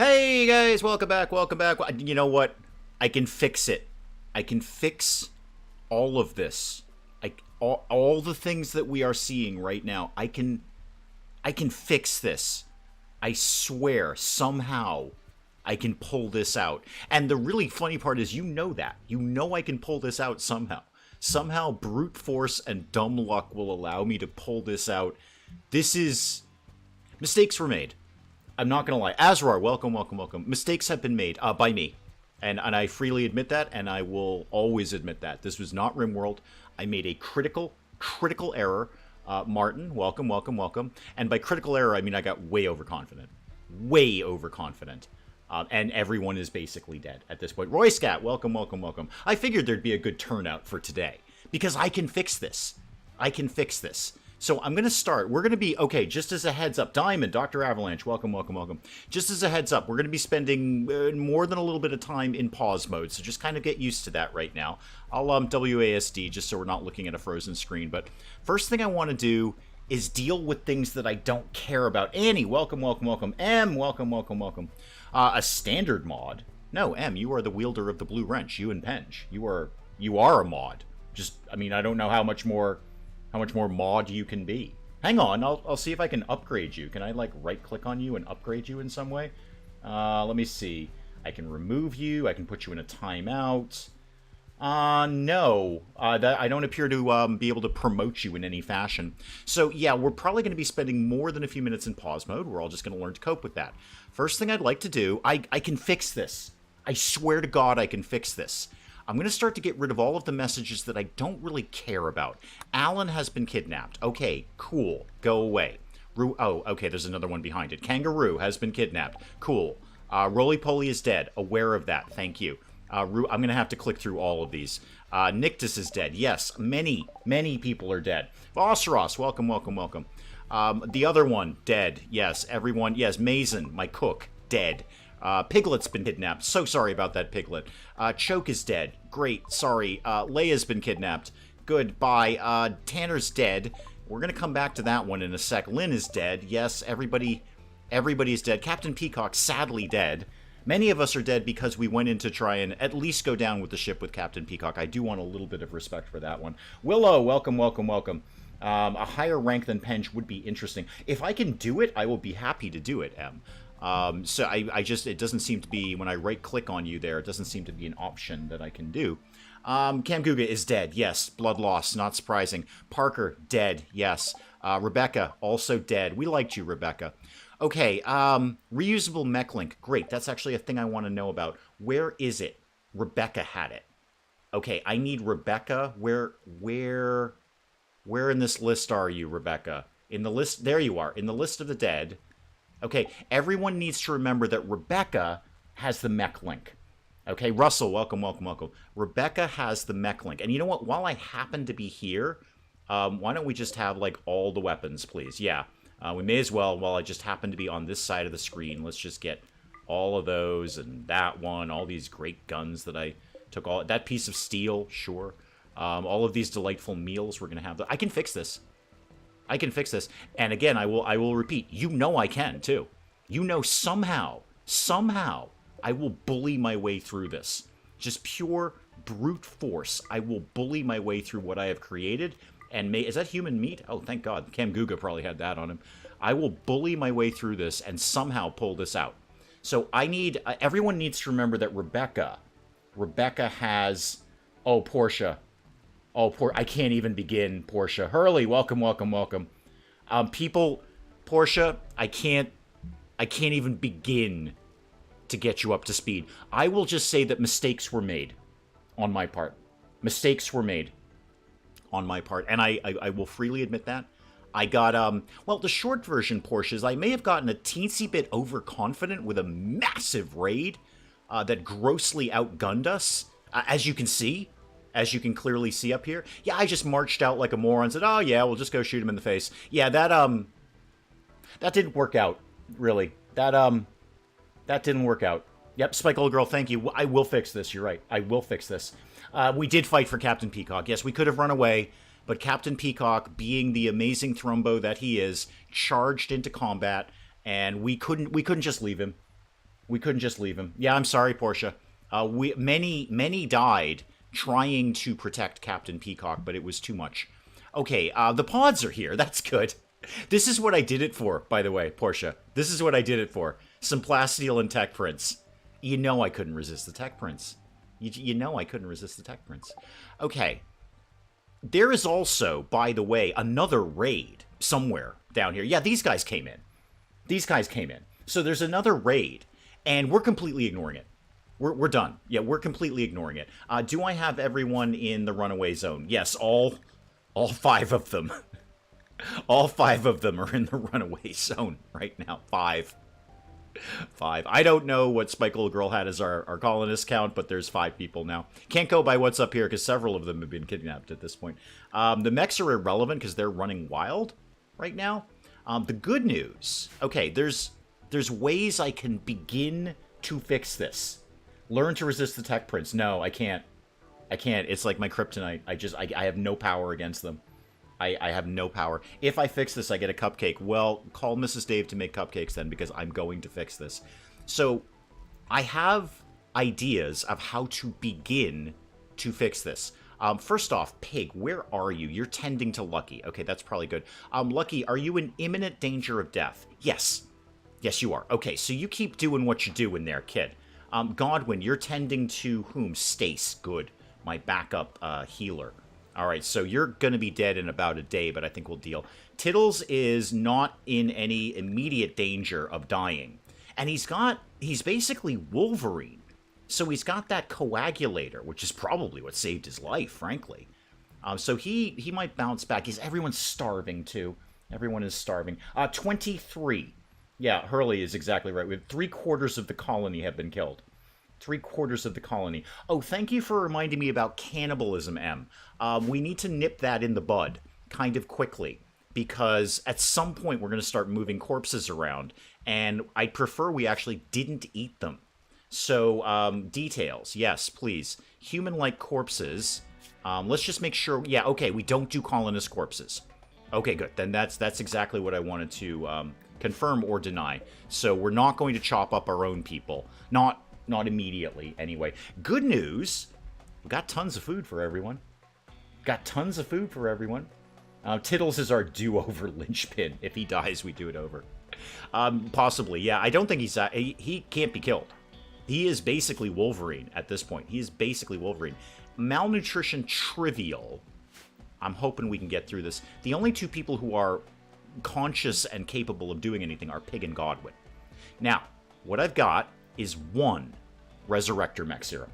Hey guys, welcome back, welcome back. You know what? I can fix it. I can fix all of this. All the things that we are seeing right now. I can fix this. I swear, somehow I can pull this out. And the really funny part is you know that. You know I can pull this out somehow. Somehow brute force and dumb luck will allow me to pull this out. This is... Mistakes were made. I'm not going to lie. Azrar, welcome, welcome, welcome. Mistakes have been made by me. And I freely admit that, and I will always admit that. This was not RimWorld. I made a critical error. Martin, welcome, welcome, welcome. And by critical error, I mean I got way overconfident. Way overconfident. And everyone is basically dead at this point. Roy Scat, welcome, welcome, welcome. I figured there'd be a good turnout for today. Because I can fix this. I can fix this. So I'm going to start. We're going to be, okay, just as a heads up, Diamond, Dr. Avalanche, welcome, welcome, welcome. Just as a heads up, we're going to be spending more than a little bit of time in pause mode, so just kind of get used to that right now. I'll WASD just so we're not looking at a frozen screen, but first thing I want to do is deal with things that I don't care about. Annie, welcome, welcome, welcome. M, welcome, welcome, welcome. A standard mod. No, M, you are the wielder of the blue wrench, you and Penge. You are a mod. Just, I mean, I don't know how much more mod you can be. Hang on, I'll see if I can upgrade you. Can I, like, right-click on you and upgrade you in some way? Let me see. I can remove you. I can put you in a timeout. No. I don't appear to be able to promote you in any fashion. So, yeah, we're probably going to be spending more than a few minutes in pause mode. We're all just going to learn to cope with that. First thing I'd like to do, I can fix this. I swear to God I can fix this. I'm going to start to get rid of all of the messages that I don't really care about. Alan has been kidnapped. Okay, cool. Go away. Oh, okay, there's another one behind it. Kangaroo has been kidnapped. Cool. Roly-Poly is dead. Aware of that. Thank you. I'm going to have to click through all of these. Nictus is dead. Yes, many people are dead. Voceros, welcome, welcome, welcome. The other one, dead. Yes, everyone. Yes, Mason, my cook, dead. Piglet's been kidnapped. So sorry about that, Piglet. Choke is dead. Great. Sorry. Leia's been kidnapped. Goodbye. Tanner's dead. We're going to come back to that one in a sec. Lynn is dead. Yes, everybody's dead. Captain Peacock, sadly dead. Many of us are dead because we went in to try and at least go down with the ship with Captain Peacock. I do want a little bit of respect for that one. Willow, welcome, welcome, welcome. A higher rank than Penge would be interesting. If I can do it, I will be happy to do it, M. So I just, it doesn't seem to be, when I right-click on you there, it doesn't seem to be an option that I can do. Cam Guga is dead, yes. Blood loss, not surprising. Parker, dead, yes. Rebecca, also dead. We liked you, Rebecca. Okay, reusable mech link. Great, that's actually a thing I want to know about. Where is it? Rebecca had it. Okay, I need Rebecca. Where in this list are you, Rebecca? In the list, there you are, in the list of the dead. Okay, everyone needs to remember that Rebecca has the mech link. Okay, Russell, welcome, welcome, welcome. Rebecca has the mech link. And you know what? While I happen to be here, why don't we just have, like, all the weapons, please? Yeah, we may as well, while I just happen to be on this side of the screen, let's just get all of those and that one, all these great guns that I took, all that piece of steel, sure. All of these delightful meals, we're going to have. I can fix this. I can fix this. And again, I will repeat, you know I can, too. You know somehow, I will bully my way through this. Just pure brute force. I will bully my way through what I have created. And is that human meat? Oh, thank God. Cam Guga probably had that on him. I will bully my way through this and somehow pull this out. So I need, everyone needs to remember that Rebecca has, oh, Portia. Oh, I can't even begin, Portia. Hurley, welcome, welcome, welcome. People, Portia, I can't even begin to get you up to speed. I will just say that mistakes were made on my part. Mistakes were made on my part, and I will freely admit that. I got, well, the short version, Portia, is I may have gotten a teensy bit overconfident with a massive raid that grossly outgunned us, as you can see. As you can clearly see up here. Yeah, I just marched out like a moron and said, oh yeah, we'll just go shoot him in the face. Yeah, that didn't work out, really. That didn't work out. Yep, Spike Old Girl, thank you. I will fix this, you're right. I will fix this. We did fight for Captain Peacock. Yes, we could have run away, but Captain Peacock, being the amazing thrombo that he is, charged into combat, and we couldn't just leave him. We couldn't just leave him. Yeah, I'm sorry, Portia. Many died trying to protect Captain Peacock, but it was too much. Okay, the pods are here. That's good. This is what I did it for, by the way, Portia. This is what I did it for. Some plasteel and tech prints. You know I couldn't resist the tech prints. You know I couldn't resist the tech prints. Okay. There is also, by the way, another raid somewhere down here. Yeah, these guys came in. These guys came in. So there's another raid, and we're completely ignoring it. We're done. Yeah, we're completely ignoring it. Do I have everyone in the runaway zone? Yes, all 5 of them. All 5 of them are in the runaway zone right now. 5. I don't know what Spike Girl had as our colonist count, but there's 5 people now. Can't go by what's up here because several of them have been kidnapped at this point. The mechs are irrelevant because they're running wild right now. The good news, okay, there's ways I can begin to fix this. Learn to resist the tech prints. No, I can't. It's like my kryptonite. I have no power against them. I have no power. If I fix this, I get a cupcake. Well, call Mrs. Dave to make cupcakes then, because I'm going to fix this. So, I have ideas of how to begin to fix this. First off, Pig, where are you? You're tending to Lucky. Okay, that's probably good. Lucky, are you in imminent danger of death? Yes. Yes, you are. Okay, so you keep doing what you're doing there, kid. Godwin, you're tending to whom? Stace. Good. My backup healer. Alright, so you're going to be dead in about a day, but I think we'll deal. Tittles is not in any immediate danger of dying. And he's basically Wolverine. So he's got that coagulator, which is probably what saved his life, frankly. So he might bounce back. Everyone's starving, too. Everyone is starving. 23. Yeah, Hurley is exactly right. We have 3/4 of the colony have been killed. 3/4 of the colony. Oh, thank you for reminding me about cannibalism, M. We need to nip that in the bud kind of quickly, because at some point we're going to start moving corpses around, and I'd prefer we actually didn't eat them. So, details. Yes, please. Human-like corpses. Let's just make sure... Yeah, okay, we don't do colonist corpses. Okay, good. Then that's exactly what I wanted to confirm or deny. So we're not going to chop up our own people. Not immediately, anyway. Good news, we've got tons of food for everyone. Got tons of food for everyone. Tittles is our do-over linchpin. If he dies, we do it over. Possibly, yeah. I don't think he can't be killed. He is basically Wolverine at this point. He is basically Wolverine. Malnutrition trivial. I'm hoping we can get through this. The only 2 people who are conscious and capable of doing anything are Pig and Godwin. Now, what I've got is 1 Resurrector Mech Serum.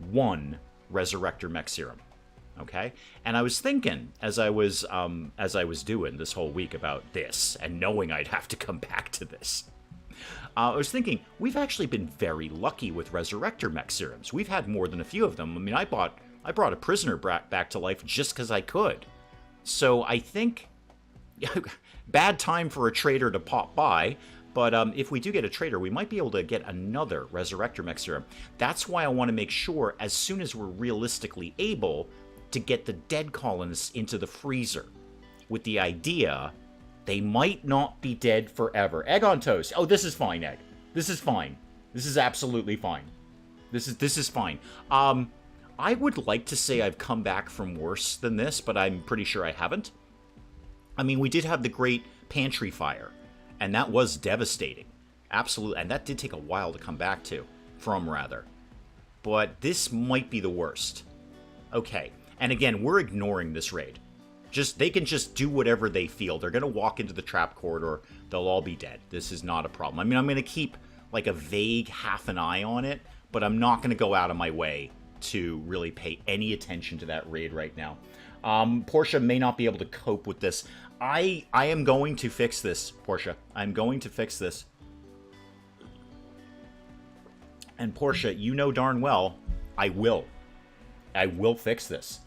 1 Resurrector Mech Serum. Okay? And I was thinking, as I was doing this whole week about this, and knowing I'd have to come back to this, I was thinking, we've actually been very lucky with Resurrector Mech Serums. We've had more than a few of them. I mean, I brought a prisoner back to life just because I could. So I think... bad time for a trader to pop by, but if we do get a trader, we might be able to get another Resurrector Mech Serum. That's why I want to make sure, as soon as we're realistically able, to get the dead colonists into the freezer, with the idea they might not be dead forever. Egg on toast. Oh, this is fine, Egg. This is fine. This is absolutely fine. This is fine. I would like to say I've come back from worse than this, but I'm pretty sure I haven't. I mean, we did have the great pantry fire, and that was devastating. Absolutely. And that did take a while to come back from, rather. But this might be the worst. Okay. And again, we're ignoring this raid. They can just do whatever they feel. They're going to walk into the trap corridor. They'll all be dead. This is not a problem. I mean, I'm going to keep, like, a vague half an eye on it, but I'm not going to go out of my way to really pay any attention to that raid right now. Portia may not be able to cope with this. I am going to fix this, Portia. I'm going to fix this. And Portia, you know darn well, I will. I will fix this.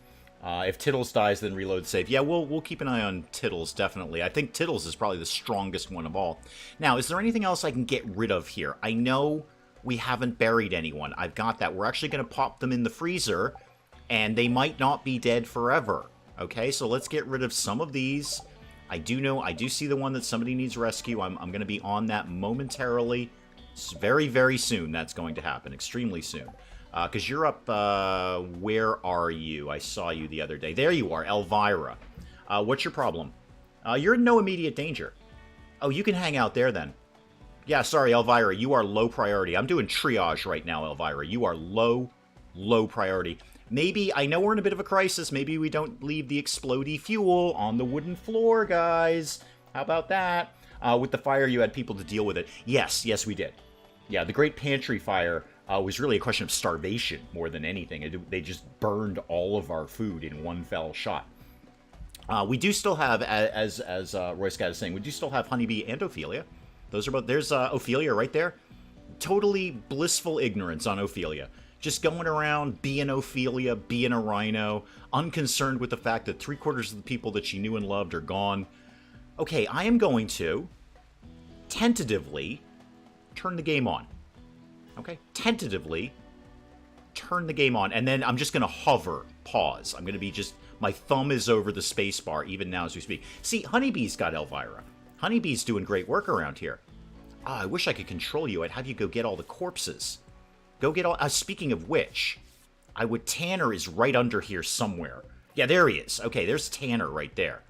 If Tittles dies, then reload save. Yeah, we'll keep an eye on Tittles, definitely. I think Tittles is probably the strongest one of all. Now, is there anything else I can get rid of here? I know we haven't buried anyone. I've got that. We're actually going to pop them in the freezer, and they might not be dead forever. Okay, so let's get rid of some of these. I do see the one that somebody needs rescue. I'm going to be on that momentarily. It's very, very soon that's going to happen. Extremely soon. Because you're up, where are you? I saw you the other day. There you are, Elvira. What's your problem? You're in no immediate danger. Oh, you can hang out there then. Yeah, sorry, Elvira, you are low priority. I'm doing triage right now, Elvira. You are low priority. Maybe, I know we're in a bit of a crisis. Maybe we don't leave the explodey fuel on the wooden floor, guys. How about that? With the fire, you had people to deal with it. Yes, we did. Yeah, the Great Pantry Fire was really a question of starvation more than anything. They just burned all of our food in one fell shot. We do still have, as Roy Scott is saying, we do still have Honeybee and Ophelia. Those are both. There's Ophelia right there. Totally blissful ignorance on Ophelia. Just going around being Ophelia, being a rhino, unconcerned with the fact that 3/4 of the people that she knew and loved are gone. Okay, I am going to tentatively turn the game on. Okay, tentatively turn the game on, and then I'm just going to hover, pause. I'm going to be just, my thumb is over the space bar even now as we speak. See, Honeybee's got Elvira. Honeybee's doing great work around here. I wish I could control you. I'd have you go get all the corpses. Go get all... speaking of which, Tanner is right under here somewhere. Yeah, there he is. Okay, there's Tanner right there.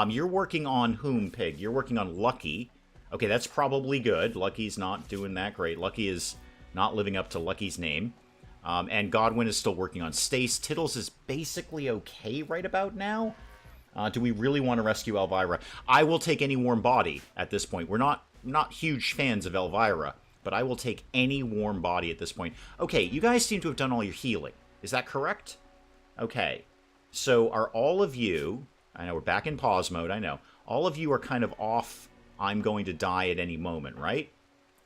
You're working on whom, Pig? You're working on Lucky. Okay, that's probably good. Lucky's not doing that great. Lucky is not living up to Lucky's name. And Godwin is still working on Stace. Tittles is basically okay right about now. Do we really want to rescue Elvira? I will take any warm body at this point. We're not huge fans of Elvira, but I will take any warm body at this point. Okay, you guys seem to have done all your healing. Is that correct? Okay. So are all of you... I know we're back in pause mode, I know. All of you are kind of off, I'm going to die at any moment, right?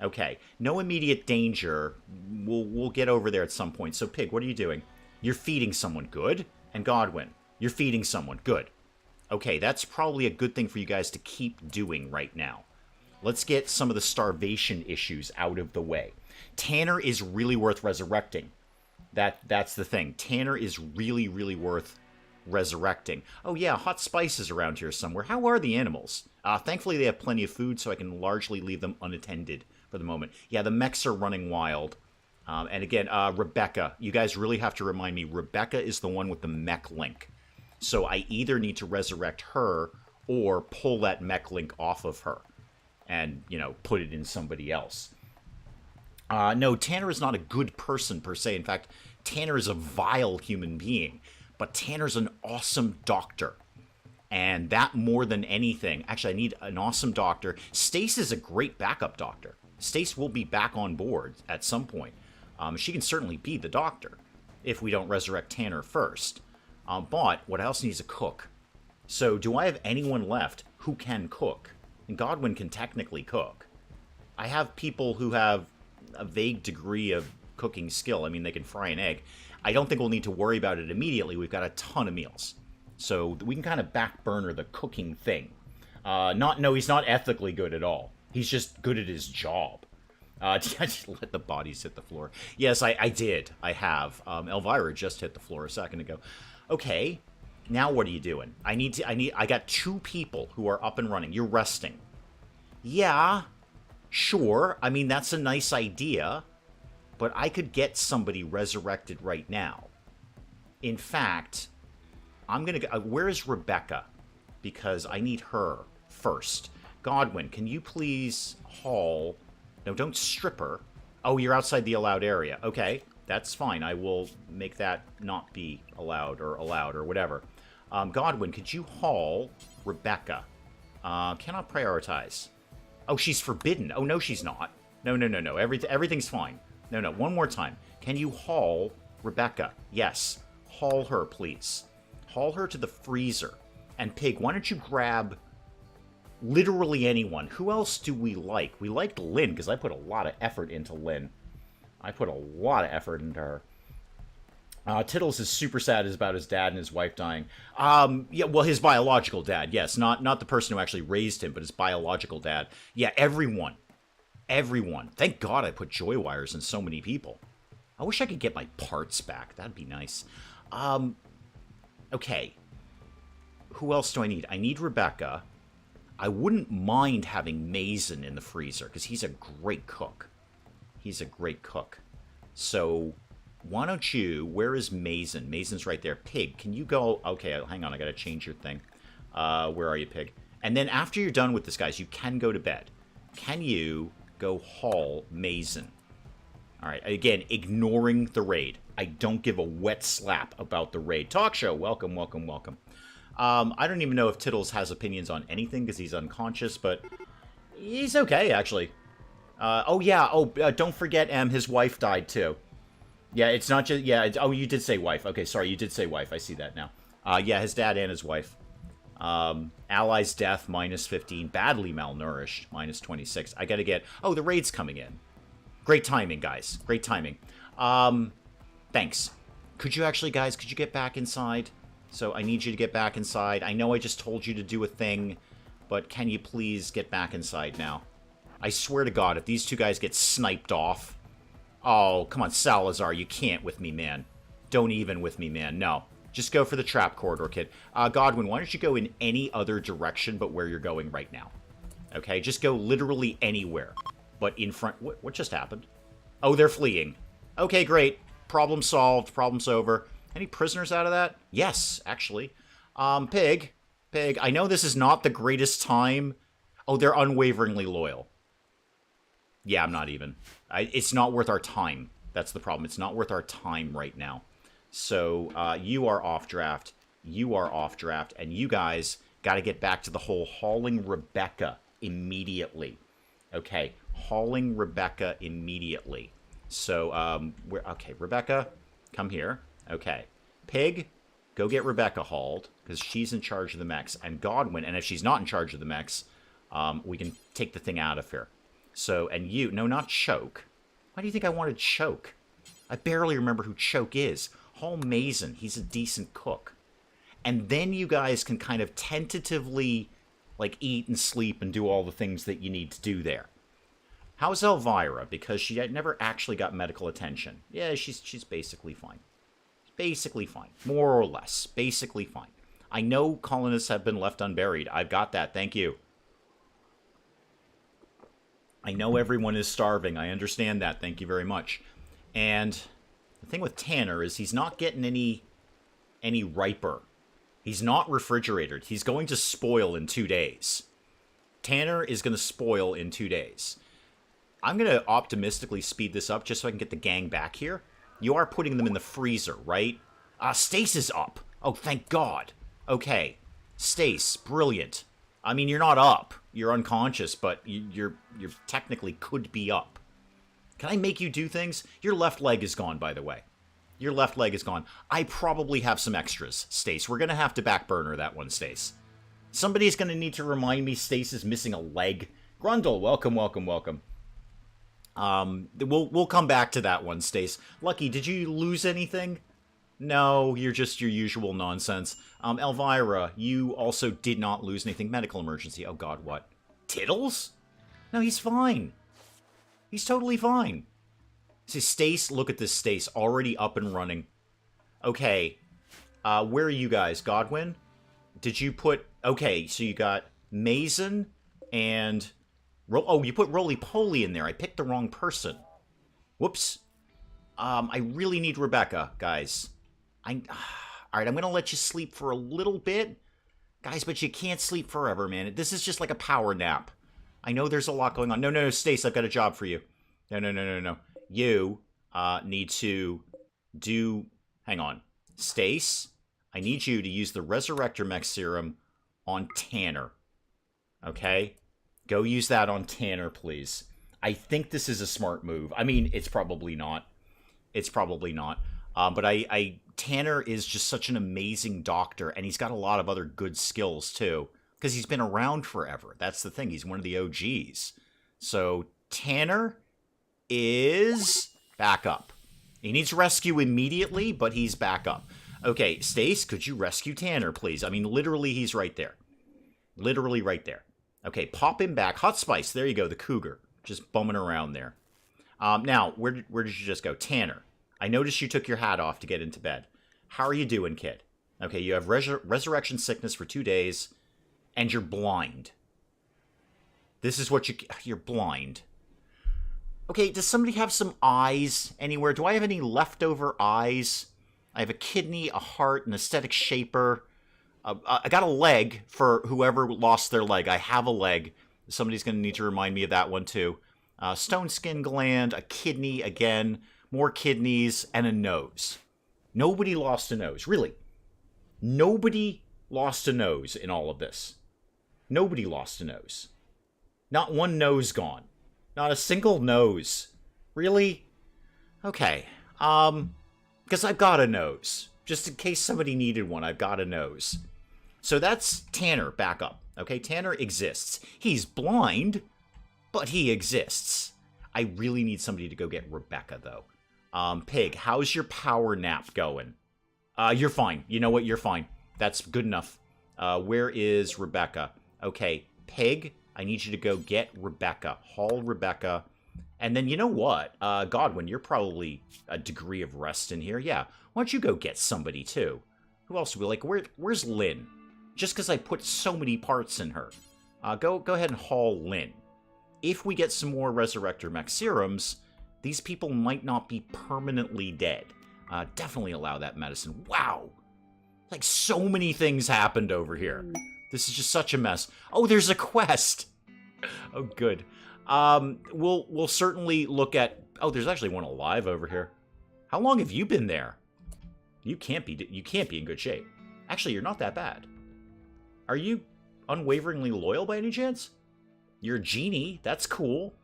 Okay. No immediate danger. We'll get over there at some point. So, Pig, what are you doing? You're feeding someone. Good. And Godwin, you're feeding someone. Good. Okay, that's probably a good thing for you guys to keep doing right now. Let's get some of the starvation issues out of the way. Tanner is really worth resurrecting. That's the thing. Tanner is really, really worth resurrecting. Oh yeah, Hot Spice is around here somewhere. How are the animals? Thankfully they have plenty of food, so I can largely leave them unattended for the moment. Yeah, the mechs are running wild. And again, Rebecca. You guys really have to remind me, Rebecca is the one with the mech link. So I either need to resurrect her or pull that mech link off of her and, you know, put it in somebody else. No, Tanner is not a good person per se. In fact, Tanner is a vile human being. But Tanner's an awesome doctor. And that more than anything... Actually, I need an awesome doctor. Stace is a great backup doctor. Stace will be back on board at some point. She can certainly be the doctor if we don't resurrect Tanner first. But what else needs a cook? So do I have anyone left who can cook? And Godwin can technically cook. I have people who have a vague degree of cooking skill. I mean, they can fry an egg. I don't think we'll need to worry about it immediately. We've got a ton of meals. So we can kind of back burner the cooking thing. No, he's not ethically good at all. He's just good at his job. Did I just let the bodies hit the floor? Yes, I did. I have. Elvira just hit the floor a second ago. Okay, now what are you doing? I got 2 people who are up and running. You're resting. Yeah, sure. I mean, that's a nice idea. But I could get somebody resurrected right now. In fact, I'm going to go... where is Rebecca? Because I need her first. Godwin, can you please haul... No, don't strip her. Oh, you're outside the allowed area. Okay, that's fine. I will make that not be allowed or whatever. Godwin, could you haul Rebecca? Cannot prioritize. Oh, she's forbidden. Oh, no, she's not. No. Everything's fine. No, one more time. Can you haul Rebecca? Yes. Haul her, please. Haul her to the freezer. And Pig, why don't you grab literally anyone? Who else do we like? We liked Lynn, because I put a lot of effort into Lynn. I put a lot of effort into her. Tittles is super sad about his dad and his wife dying. Yeah, well, his biological dad, yes. Not the person who actually raised him, but his biological dad. Yeah, everyone. Everyone. Thank God I put joy wires in so many people. I wish I could get my parts back. That'd be nice. Okay. Who else do I need? I need Rebecca. I wouldn't mind having Mason in the freezer, because he's a great cook. He's a great cook. So why don't you... Where is Mason? Mason's right there. Pig, can you go... Okay, hang on. I got to change your thing. Where are you, Pig? And then after you're done with this, guys, you can go to bed. Can you go haul Mason? All right. Again, ignoring the raid. I don't give a wet slap about the raid. Talk show. Welcome, welcome, welcome. I don't even know if Tittles has opinions on anything because he's unconscious, but he's okay, actually. Oh, yeah. Oh, don't forget, his wife died, too. Yeah, it's not just... Yeah, oh, you did say wife. Okay, sorry, you did say wife. I see that now. Yeah, his dad and his wife. Allies death, minus 15. Badly malnourished, minus 26. I gotta get... Oh, the raid's coming in. Great timing, guys. Great timing. Thanks. Could you actually, guys, could you get back inside? So I need you to get back inside. I know I just told you to do a thing, but can you please get back inside now? I swear to God, if these two guys get sniped off... Oh, come on, Salazar, you can't with me, man. Don't even with me, man. No. Just go for the trap corridor, kid. Godwin, why don't you go in any other direction but where you're going right now? Okay, just go literally anywhere. But in front... What just happened? Oh, they're fleeing. Okay, great. Problem solved. Problem's over. Any prisoners out of that? Yes, actually. Pig. Pig, I know this is not the greatest time. Oh, they're unwaveringly loyal. Yeah, I'm not even. It's not worth our time. That's the problem. It's not worth our time right now. So, you are off draft. You are off draft. And you guys got to get back to the whole hauling Rebecca immediately. Okay, hauling Rebecca immediately. So, okay, Rebecca, come here. Okay. Pig, go get Rebecca hauled, because she's in charge of the mechs. And Godwin, and if she's not in charge of the mechs, we can take the thing out of here. So, and you... No, not Choke. Why do you think I wanted Choke? I barely remember who Choke is. Haul Mason. He's a decent cook. And then you guys can kind of tentatively, like, eat and sleep and do all the things that you need to do there. How's Elvira? Because she never actually got medical attention. Yeah, she's basically fine. Basically fine. More or less. Basically fine. I know colonists have been left unburied. I've got that. Thank you. I know everyone is starving. I understand that. Thank you very much. And the thing with Tanner is he's not getting any riper. He's not refrigerated. He's going to spoil in 2 days. Tanner is going to spoil in 2 days. I'm going to optimistically speed this up just so I can get the gang back here. You are putting them in the freezer, right? Stace is up. Oh, thank God. Okay. Stace, brilliant. I mean, you're not up. You're unconscious, but you're technically could be up. Can I make you do things? Your left leg is gone, by the way. Your left leg is gone. I probably have some extras, Stace. We're going to have to back burner that one, Stace. Somebody's going to need to remind me Stace is missing a leg. Grundle, welcome, welcome, welcome. We'll come back to that one, Stace. Lucky, did you lose anything? No, you're just your usual nonsense. Elvira, you also did not lose anything. Medical emergency. Oh, God, what? Tittles? No, he's fine. He's totally fine. See, Stace, look at this Stace. Already up and running. Okay. Where are you guys? Godwin? Did you put... Okay, so you got Mason and... Oh, you put Roly-Poly in there. I picked the wrong person. Whoops. I really need Rebecca, guys. Alright, I'm going to let you sleep for a little bit. Guys, but you can't sleep forever, man. This is just like a power nap. I know there's a lot going on. No, Stace, I've got a job for you. No. You need to do... Hang on. Stace, I need you to use the Resurrector Mech Serum on Tanner. Okay? Go use that on Tanner, please. I think this is a smart move. I mean, it's probably not. It's probably not. But Tanner is just such an amazing doctor, and he's got a lot of other good skills, too. Because he's been around forever. That's the thing. He's one of the OGs. So, Tanner is back up. He needs rescue immediately, but he's back up. Okay, Stace, could you rescue Tanner, please? I mean, literally, he's right there. Literally right there. Okay, pop him back. Hot Spice, there you go, the cougar. Just bumming around there. Now, where did you just go? Tanner, I noticed you took your hat off to get into bed. How are you doing, kid? Okay, you have resurrection sickness for 2 days, and you're blind. This is what you're blind. Okay, does somebody have some eyes anywhere? Do I have any leftover eyes? I have a kidney, a heart, an aesthetic shaper. I got a leg for whoever lost their leg. I have a leg. Somebody's going to need to remind me of that one, too. Stone skin gland, a kidney again, more kidneys, and a nose. Nobody lost a nose. Really. Nobody lost a nose in all of this. Nobody lost a nose. Not one nose gone. Not a single nose. Really? Okay. Because I've got a nose. Just in case somebody needed one, I've got a nose. So that's Tanner back up. Okay, Tanner exists. He's blind, but he exists. I really need somebody to go get Rebecca, though. Pig, how's your power nap going? You're fine. You know what? You're fine. That's good enough. Where is Rebecca? Okay, Pig, I need you to go get Rebecca. Haul Rebecca. And then you know what? Godwin, you're probably a degree of rest in here. Yeah, why don't you go get somebody, too? Who else will we like? Where's Lynn? Just because I put so many parts in her. Go ahead and haul Lynn. If we get some more Resurrector Mech serums, these people might not be permanently dead. Definitely allow that medicine. Wow! Like, so many things happened over here. This is just such a mess. Oh, there's a quest! Oh, good. We'll certainly look at... Oh, there's actually one alive over here. How long have you been there? You can't be in good shape. Actually, you're not that bad. Are you unwaveringly loyal by any chance? You're a genie. That's cool.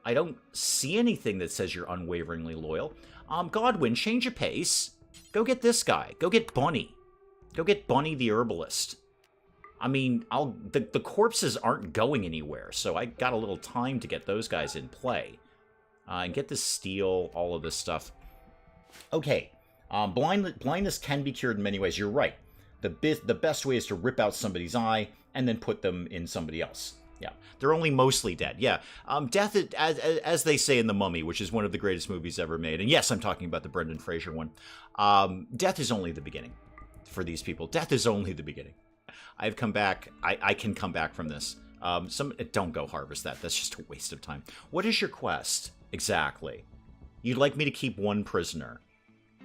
I don't see anything that says you're unwaveringly loyal. Godwin, change of pace. Go get this guy. Go get Bunny. Go get Bunny the herbalist. I mean, the corpses aren't going anywhere, so I got a little time to get those guys in play. And get this steel, all of this stuff. Okay. Blindness can be cured in many ways. You're right. The best way is to rip out somebody's eye and then put them in somebody else. Yeah, they're only mostly dead. Yeah, death, as they say in The Mummy, which is one of the greatest movies ever made. And yes, I'm talking about the Brendan Fraser one. Death is only the beginning for these people. Death is only the beginning. I've come back. I can come back from this. Don't go harvest that. That's just a waste of time. What is your quest exactly? You'd like me to keep one prisoner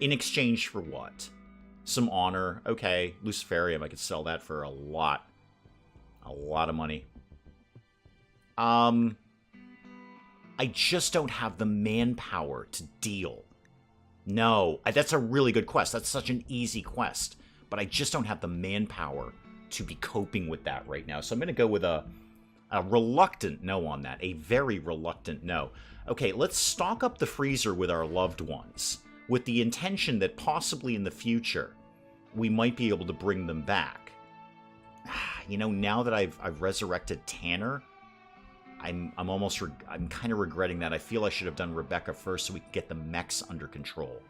in exchange for what? Some honor. Okay, Luciferium. I could sell that for a lot of money. I just don't have the manpower to deal. No, that's a really good quest. That's such an easy quest. But I just don't have the manpower to be coping with that right now. So I'm going to go with a reluctant no on that. A very reluctant no. Okay, let's stock up the freezer with our loved ones, with the intention that possibly in the future we might be able to bring them back. You know, now that I've resurrected Tanner, I'm kind of regretting that. I feel I should have done Rebecca first so we can get the mechs under control.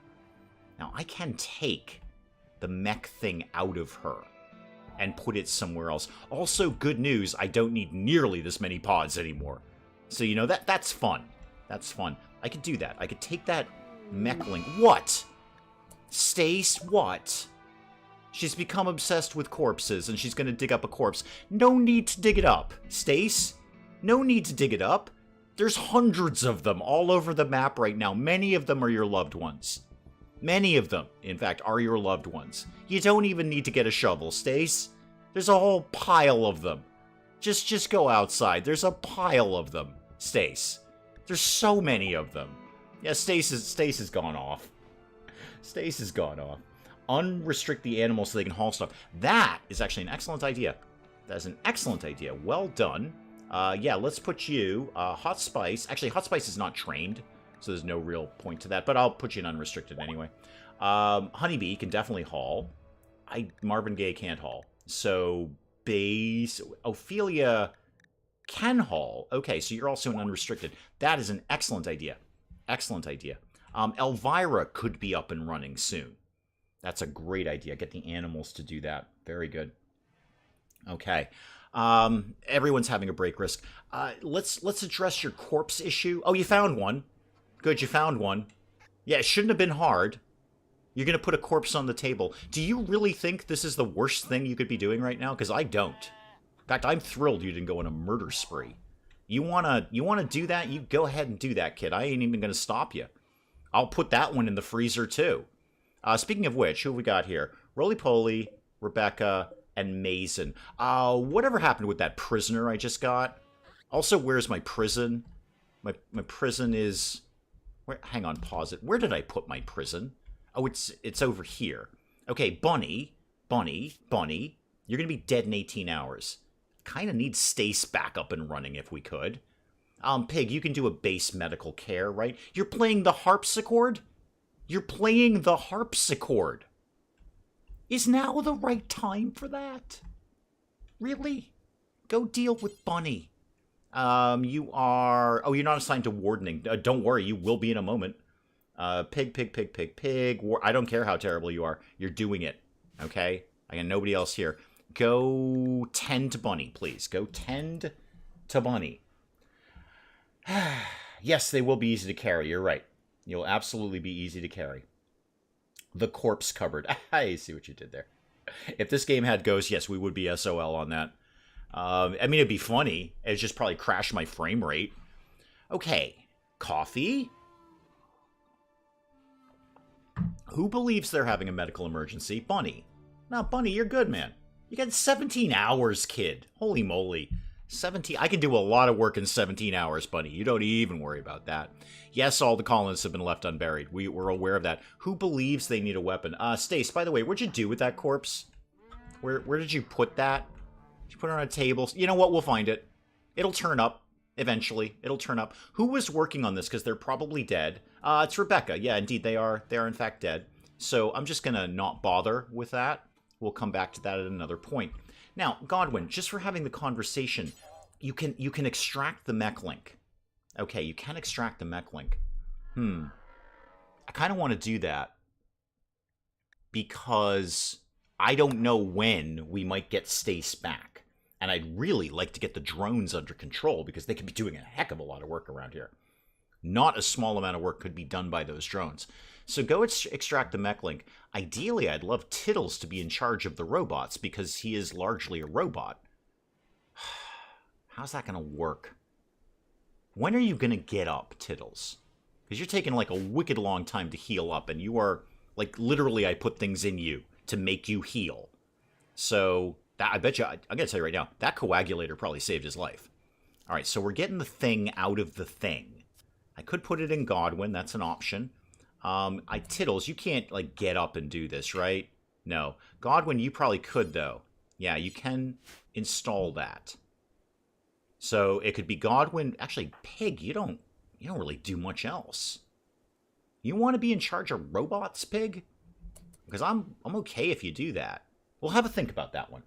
Now, I can take the mech thing out of her and put it somewhere else. Also, good news, I don't need nearly this many pods anymore. So, you know, that's fun. That's fun. I could do that. I could take that mechling. What? Stace, what? She's become obsessed with corpses, and she's going to dig up a corpse. No need to dig it up, Stace. No need to dig it up. There's hundreds of them all over the map right now. Many of them are your loved ones. Many of them, in fact, are your loved ones. You don't even need to get a shovel, Stace. There's a whole pile of them. Just go outside. There's a pile of them, Stace. There's so many of them. Yeah, Stace has gone off. Stace has gone off. Unrestrict the animals so they can haul stuff. That is actually an excellent idea. That is an excellent idea. Well done. Yeah, let's put you, Hot Spice. Actually, Hot Spice is not trained, so there's no real point to that, but I'll put you in unrestricted anyway. Honeybee can definitely haul. Marvin Gaye can't haul. So, Ophelia can haul. Okay, so you're also in unrestricted. That is an excellent idea. Excellent idea. Elvira could be up and running soon. That's a great idea. Get the animals to do that. Very good. Okay. Everyone's having a break risk. Let's address your corpse issue. Oh, you found one. Good, you found one. Yeah, it shouldn't have been hard. You're going to put a corpse on the table. Do you really think this is the worst thing you could be doing right now? Because I don't. In fact, I'm thrilled you didn't go on a murder spree. You wanna do that? You go ahead and do that, kid. I ain't even gonna stop you. I'll put that one in the freezer too. Speaking of which, who have we got here? Roly Poly, Rebecca, and Mason. Whatever happened with that prisoner I just got? Also, where's my prison? My prison is... hang on, pause it. Where did I put my prison? Oh, it's over here. Okay, Bunny. You're gonna be dead in 18 hours. Kind of need Stace back up and running if we could. Pig, you can do a base medical care, right? You're playing the harpsichord? You're playing the harpsichord. Is now the right time for that? Really? Go deal with Bunny. You are... oh, you're not assigned to wardening. Don't worry, you will be in a moment. Pig. I don't care how terrible you are. You're doing it. Okay? I got nobody else here. Go tend to Bunny, please. Go tend to Bunny. Yes, they will be easy to carry. You're right. You'll absolutely be easy to carry. The corpse cupboard. I see what you did there. If this game had ghosts, yes, we would be SOL on that. I mean, it'd be funny. It'd just probably crash my frame rate. Okay. Coffee? Who believes they're having a medical emergency? Bunny. Now, Bunny, you're good, man. You got 17 hours, kid. Holy moly. 17. I can do a lot of work in 17 hours, Bunny. You don't even worry about that. Yes, all the colonists have been left unburied. We're aware of that. Who believes they need a weapon? Stace, by the way, what'd you do with that corpse? Where did you put that? Did you put it on a table? You know what? We'll find it. It'll turn up. Eventually. It'll turn up. Who was working on this? Because they're probably dead. It's Rebecca. Yeah, indeed, they are. They are, in fact, dead. So I'm just going to not bother with that. We'll come back to that at another point. Now, Godwin, just for having the conversation, you can extract the mech link. Okay, you can extract the mech link. I kind of want to do that because I don't know when we might get Stace back. And I'd really like to get the drones under control because they could be doing a heck of a lot of work around here. Not a small amount of work could be done by those drones. So go extract the mech link. Ideally, I'd love Tittles to be in charge of the robots because he is largely a robot. How's that going to work? When are you going to get up, Tittles? Because you're taking like a wicked long time to heal up, and you are, like, literally I put things in you to make you heal. So, I bet you, I'm going to tell you right now, that coagulator probably saved his life. All right, so we're getting the thing out of the thing. I could put it in Godwin, that's an option. Tittles, you can't, like, get up and do this, right? No. Godwin, you probably could, though. Yeah, you can install that. So it could be Godwin. Actually, Pig, you don't really do much else. You want to be in charge of robots, Pig? Because I'm okay if you do that. We'll have a think about that one.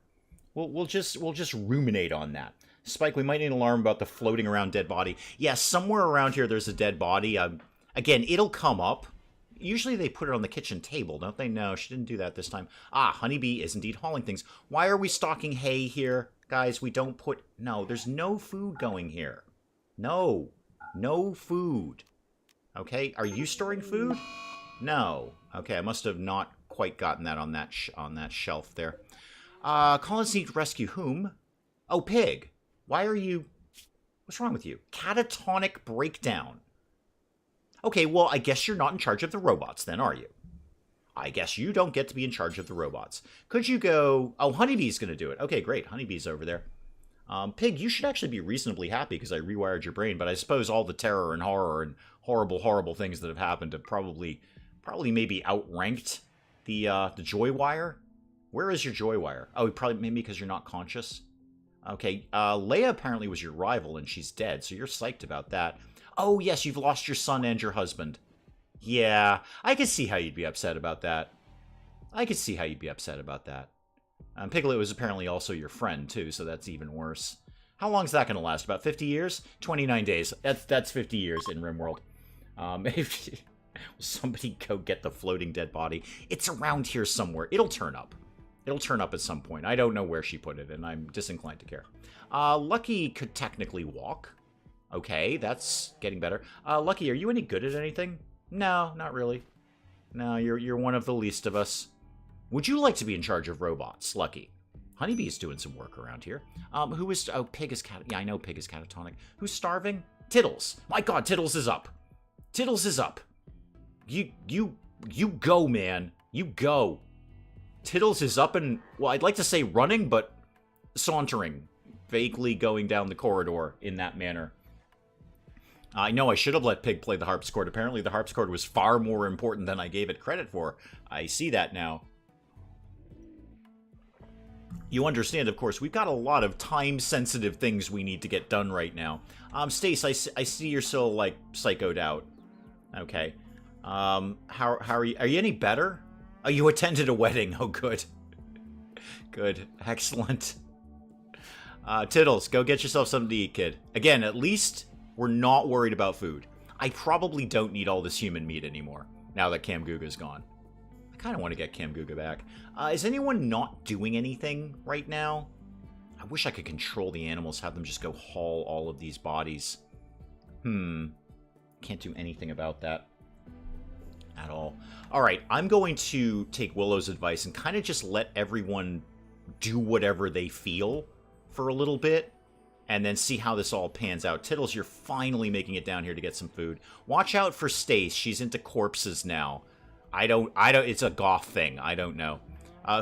We'll just ruminate on that. Spike, we might need an alarm about the floating around dead body. Yeah, somewhere around here there's a dead body. Again, it'll come up. Usually they put it on the kitchen table, don't they? No, she didn't do that this time. Honeybee is indeed hauling things. Why are we stocking hay here? Guys, we don't put... No, there's no food going here. No. No food. Okay, are you storing food? No. Okay, I must have not quite gotten that on that shelf there. Colonists need to rescue whom? Oh, Pig. Why are you... What's wrong with you? Catatonic breakdown. Okay, well, I guess you're not in charge of the robots then, are you? I guess you don't get to be in charge of the robots. Could you go... Oh, Honeybee's going to do it. Okay, great. Honeybee's over there. Pig, you should actually be reasonably happy because I rewired your brain, but I suppose all the terror and horror and horrible, horrible things that have happened have probably maybe outranked the joy wire. Where is your joy wire? Oh, probably maybe because you're not conscious. Okay, Leia apparently was your rival and she's dead, so you're psyched about that. Oh, yes, you've lost your son and your husband. Yeah, I could see how you'd be upset about that. Piglet was apparently also your friend, too, so that's even worse. How long is that going to last? About 50 years? 29 days. That's 50 years in RimWorld. Will somebody go get the floating dead body? It's around here somewhere. It'll turn up. It'll turn up at some point. I don't know where she put it, and I'm disinclined to care. Lucky could technically walk. Okay, that's getting better. Lucky, are you any good at anything? No, not really. No, you're one of the least of us. Would you like to be in charge of robots, Lucky? Honeybee's doing some work around here. Who is... Oh, Pig is... Yeah, I know Pig is catatonic. Who's starving? Tiddles. My God, Tiddles is up. Tiddles is up. You go, man. You go. Tiddles is up and... Well, I'd like to say running, but sauntering. Vaguely going down the corridor in that manner. I know I should have let Pig play the harpsichord. Apparently the harpsichord was far more important than I gave it credit for. I see that now. You understand, of course, we've got a lot of time-sensitive things we need to get done right now. Stace, I see you're still, like, psychoed out. Okay. How are you? Are you any better? Oh, you attended a wedding. Oh, good. Good. Excellent. Tiddles, go get yourself something to eat, kid. Again, at least we're not worried about food. I probably don't need all this human meat anymore, now that Camguga's gone. I kind of want to get Camguga back. Is anyone not doing anything right now? I wish I could control the animals, have them just go haul all of these bodies. Can't do anything about that at all. Alright, I'm going to take Willow's advice and kind of just let everyone do whatever they feel for a little bit, and then see how this all pans out. Tiddles, you're finally making it down here to get some food. Watch out for Stace. She's into corpses now. I don't, it's a goth thing. I don't know.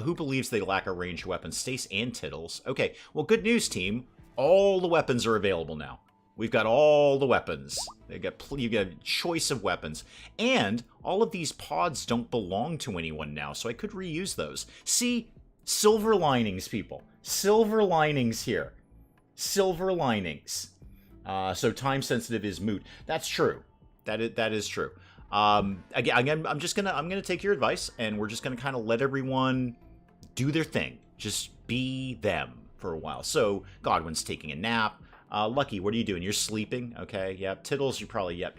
Who believes they lack a ranged weapon? Stace and Tiddles. Okay, well, good news, team. All the weapons are available now. We've got all the weapons. You got a choice of weapons. And all of these pods don't belong to anyone now, so I could reuse those. See? Silver linings, people. Silver linings here. Silver linings. So time sensitive is moot. That's true. That is true. Again, I'm gonna take your advice, and we're just gonna kind of let everyone do their thing. Just be them for a while. So Godwin's taking a nap. Lucky, what are you doing? You're sleeping. Okay. Yep. Tiddles, you're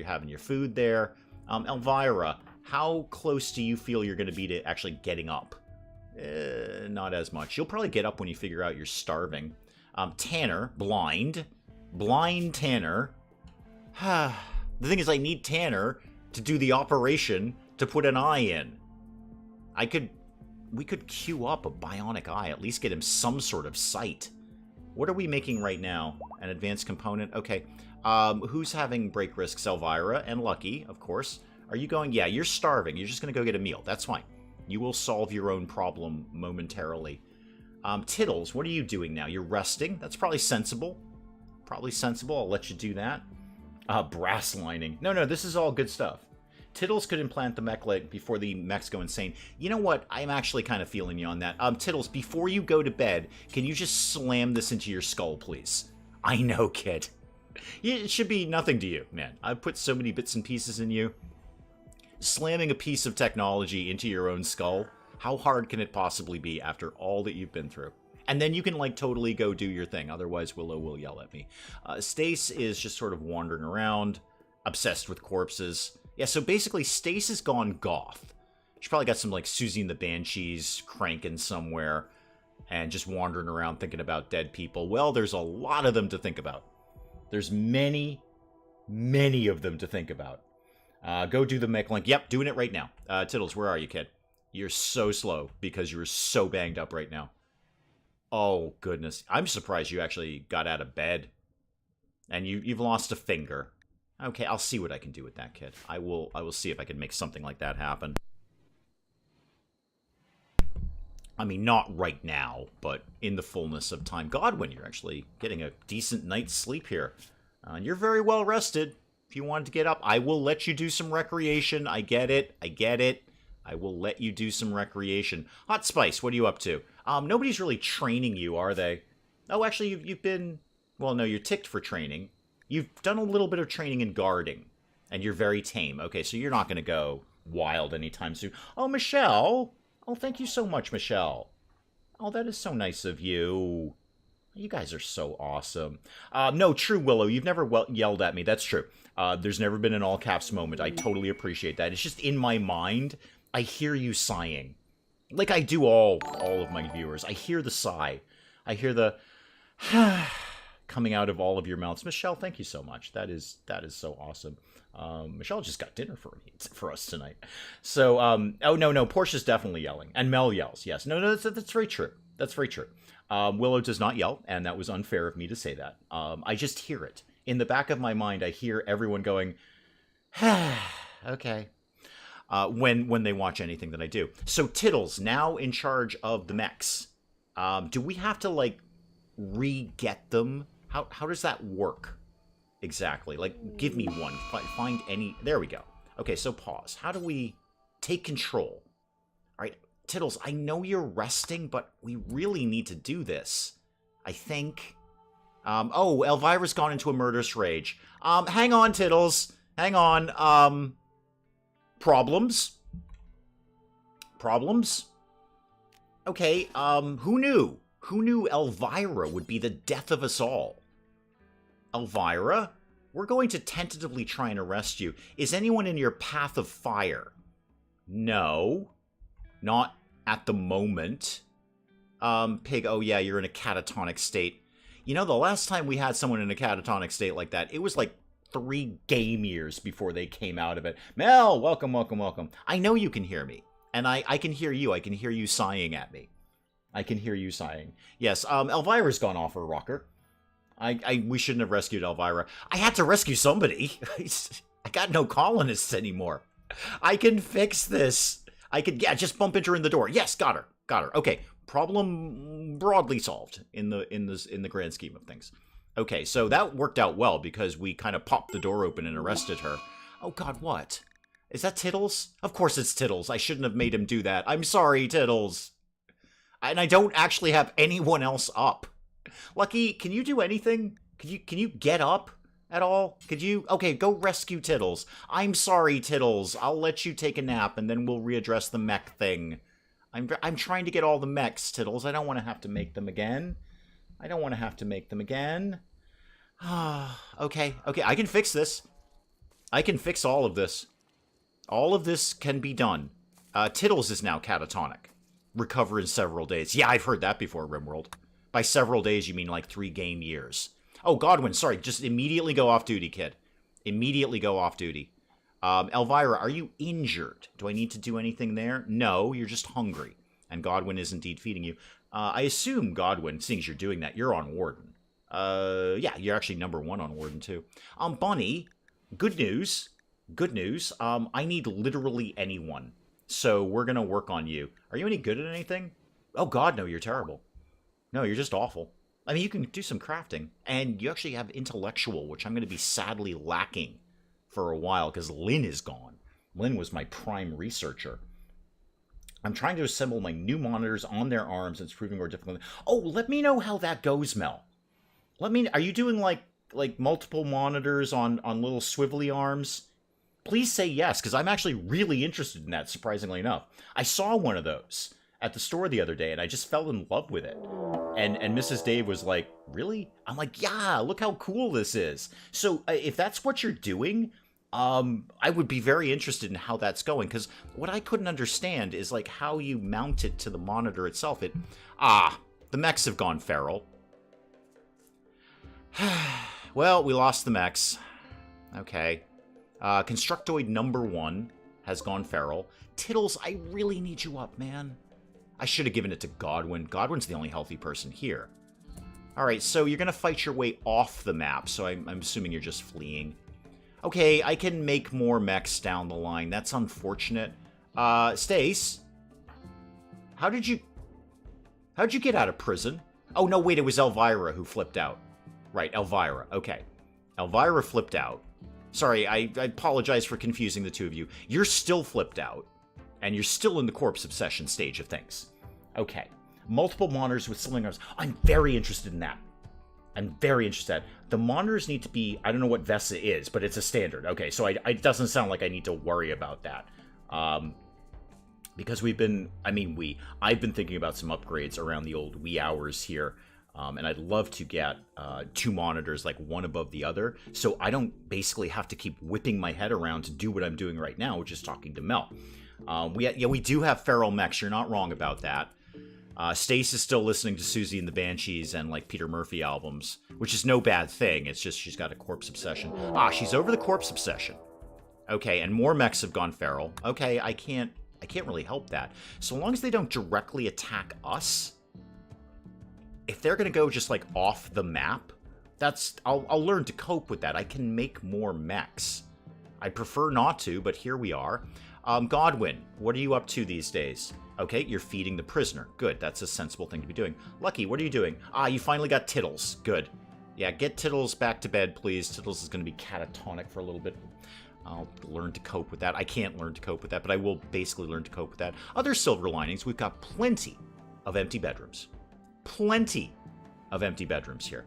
having your food there. Elvira, how close do you feel you're gonna be to actually getting up? Not as much. You'll probably get up when you figure out you're starving. Tanner, blind Tanner. The thing is, I need Tanner to do the operation to put an eye in. We could queue up a bionic eye, at least get him some sort of sight. What are we making right now? An advanced component? Okay. Who's having break risks? Elvira and Lucky, of course. Are you going? Yeah, you're starving. You're just going to go get a meal. That's fine. You will solve your own problem momentarily. Tiddles, what are you doing now? You're resting? That's probably sensible. I'll let you do that. Brass lining. No, this is all good stuff. Tiddles could implant the mech leg before the mechs go insane. You know what? I'm actually kind of feeling you on that. Tiddles, before you go to bed, can you just slam this into your skull, please? I know, kid. It should be nothing to you, man. I've put so many bits and pieces in you. Slamming a piece of technology into your own skull, how hard can it possibly be after all that you've been through? And then you can, like, totally go do your thing. Otherwise, Willow will yell at me. Stace is just sort of wandering around, obsessed with corpses. Yeah, so basically, Stace has gone goth. She probably got some, like, Susie and the Banshees cranking somewhere and just wandering around thinking about dead people. Well, there's a lot of them to think about. There's many of them to think about. Go do the mech link. Yep, doing it right now. Tiddles, where are you, kid? You're so slow because you're so banged up right now. Oh, goodness. I'm surprised you actually got out of bed. And you've lost a finger. Okay, I'll see what I can do with that, kid. I will see if I can make something like that happen. I mean, not right now, but in the fullness of time. Godwin, you're actually getting a decent night's sleep here. And you're very well rested. If you wanted to get up, I will let you do some recreation. I get it. I will let you do some recreation. Hot Spice, what are you up to? Nobody's really training you, are they? Oh, actually, you've been... Well, no, you're ticked for training. You've done a little bit of training in guarding, and you're very tame. Okay, so you're not going to go wild anytime soon. Oh, Michelle! Oh, thank you so much, Michelle. Oh, that is so nice of you. You guys are so awesome. No, true, Willow, you've never yelled at me. That's true. There's never been an all-caps moment. I totally appreciate that. It's just in my mind, I hear you sighing. Like I do all of my viewers. I hear the sigh. I hear the coming out of all of your mouths. Michelle, thank you so much. That is so awesome. Michelle just got dinner for us tonight. So, oh, no, Portia's definitely yelling. And Mel yells, yes. No, that's very true. That's very true. Willow does not yell, and that was unfair of me to say that. I just hear it. In the back of my mind, I hear everyone going, okay, when they watch anything that I do. So Tittles, now in charge of the mechs. Do we have to, like, re-get them? How does that work exactly? Like, give me one. Find any... There we go. Okay, so pause. How do we take control? All right, Tittles, I know you're resting, but we really need to do this. I think... oh, Elvira's gone into a murderous rage. Hang on, Tittles. Hang on. Problems? Problems? Okay, who knew? Who knew Elvira would be the death of us all? Elvira? We're going to tentatively try and arrest you. Is anyone in your path of fire? No. Not at the moment. Pig, oh yeah, you're in a catatonic state. You know, the last time we had someone in a catatonic state like that, it was like 3 game years before they came out of it. Mel, welcome, welcome, welcome. I know you can hear me. And I can hear you. I can hear you sighing at me. I can hear you sighing. Yes, Elvira's gone off her rocker. We shouldn't have rescued Elvira. I had to rescue somebody. I got no colonists anymore. I can fix this. Yeah, just bump into her in the door. Yes, got her. Got her. Okay, problem broadly solved in the grand scheme of things. Okay, so that worked out well because we kind of popped the door open and arrested her. Oh God, what? Is that Tittles? Of course it's Tittles. I shouldn't have made him do that. I'm sorry, Tittles. And I don't actually have anyone else up. Lucky, can you do anything? Can you get up at all? Could you? Okay, go rescue Tittles. I'm sorry, Tittles. I'll let you take a nap and then we'll readdress the mech thing. I'm trying to get all the mechs, Tittles. I don't want to have to make them again. I don't want to have to make them again. Okay, I can fix this. I can fix all of this. All of this can be done. Tittles is now catatonic. Recover in several days. Yeah, I've heard that before, RimWorld. By several days, you mean like 3 game years. Oh, Godwin, sorry. Just immediately go off duty, kid. Immediately go off duty. Elvira, are you injured? Do I need to do anything there? No, you're just hungry. And Godwin is indeed feeding you. I assume, Godwin, seeing as you're doing that, you're on Warden. Yeah, you're actually #1 on Warden, too. Bunny, good news. Good news. I need literally anyone. So we're going to work on you. Are you any good at anything? Oh, God, no, you're terrible. No, you're just awful. I mean, you can do some crafting. And you actually have intellectual, which I'm going to be sadly lacking for a while because Lynn is gone. Lynn was my prime researcher. I'm trying to assemble my new monitors on their arms. It's proving more difficult. Oh, let me know how that goes, Mel. Are you doing like multiple monitors on little swivelly arms? Please say yes, because I'm actually really interested in that, surprisingly enough. I saw one of those at the store the other day, and I just fell in love with it. And Mrs. Dave was like, really? I'm like, yeah, look how cool this is. So if that's what you're doing, I would be very interested in how that's going, because what I couldn't understand is like how you mount it to the monitor itself. The mechs have gone feral. Well, we lost the mechs. Okay. Constructoid #1 has gone feral. Tittles, I really need you up, man. I should have given it to Godwin. Godwin's the only healthy person here. Alright, so you're going to fight your way off the map, so I'm assuming you're just fleeing. Okay, I can make more mechs down the line. That's unfortunate. Stace? How'd you get out of prison? Oh, no, wait, it was Elvira who flipped out. Right, Elvira. Okay. Elvira flipped out. Sorry, I apologize for confusing the two of you. You're still flipped out, and you're still in the corpse obsession stage of things. Okay. Multiple monitors with sling arms. I'm very interested in that. I'm very interested. The monitors need to be... I don't know what VESA is, but it's a standard. Okay, so it doesn't sound like I need to worry about that. Because we've been... I've been thinking about some upgrades around the old wee hours here. And I'd love to get 2 monitors, like one above the other, so I don't basically have to keep whipping my head around to do what I'm doing right now, which is talking to Mel. We do have feral mechs. You're not wrong about that. Stace is still listening to Susie and the Banshees and like Peter Murphy albums, which is no bad thing. It's just she's got a corpse obsession. She's over the corpse obsession. Okay, and more mechs have gone feral. Okay, I can't really help that. So long as they don't directly attack us. if they're going to go just, like, off the map, I'll learn to cope with that. I can make more mechs. I prefer not to, but here we are. Godwin, what are you up to these days? Okay, you're feeding the prisoner. Good, that's a sensible thing to be doing. Lucky, what are you doing? You finally got Tittles. Good. Yeah, get Tittles back to bed, please. Tittles is going to be catatonic for a little bit. I'll learn to cope with that. I can't learn to cope with that, but I will basically learn to cope with that. Other silver linings, we've got plenty of empty bedrooms. Plenty of empty bedrooms here.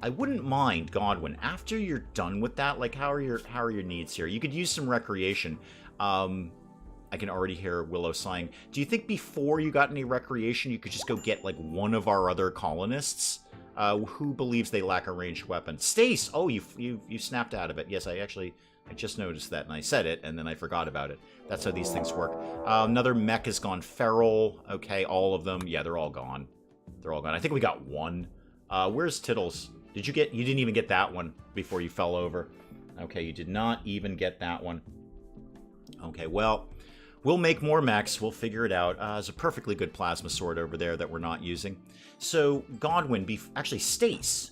I wouldn't mind, Godwin, after you're done with that, like, how are your needs here? You could use some recreation. I can already hear Willow sighing. Do you think before you got any recreation, you could just go get, like, one of our other colonists? Who believes they lack a ranged weapon? Stace! Oh, you snapped out of it. Yes, I just noticed that, and I said it, and then I forgot about it. That's how these things work. Another mech has gone feral. Okay, all of them. Yeah, they're all gone. They're all gone. I think we got one. Where's Tittles? You didn't even get that one before you fell over. Okay, you did not even get that one. Okay, well, we'll make more mechs. We'll figure it out. There's a perfectly good plasma sword over there that we're not using. So, Godwin, actually, Stace,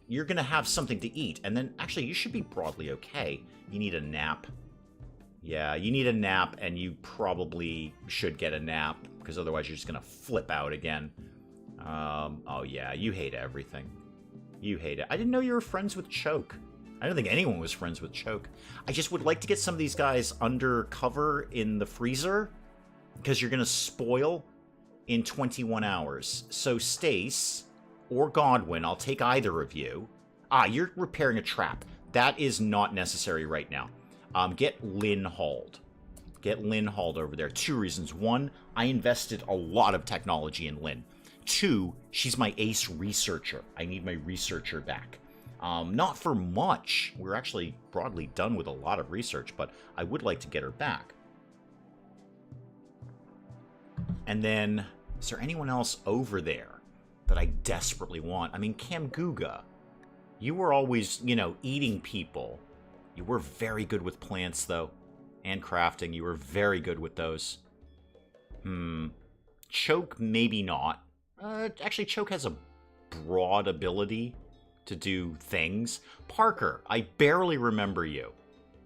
you're going to have something to eat. And then, actually, you should be broadly okay. You need a nap. Yeah, you need a nap, and you probably should get a nap, because otherwise you're just going to flip out again. Oh, yeah, you hate everything. You hate it. I didn't know you were friends with Choke. I don't think anyone was friends with Choke. I just would like to get some of these guys under cover in the freezer, because you're going to spoil in 21 hours. So Stace or Godwin, I'll take either of you. You're repairing a trap. That is not necessary right now. Get Lynn hauled. Get Lynn hauled over there. 2 reasons. 1, I invested a lot of technology in Lynn. 2, she's my ace researcher. I need my researcher back. Not for much. We're actually broadly done with a lot of research, but I would like to get her back. And then, is there anyone else over there that I desperately want? I mean, Camguga, you were always, eating people. You were very good with plants, though, and crafting. You were very good with those. Choke, maybe not. Actually, Choke has a broad ability to do things. Parker, I barely remember you.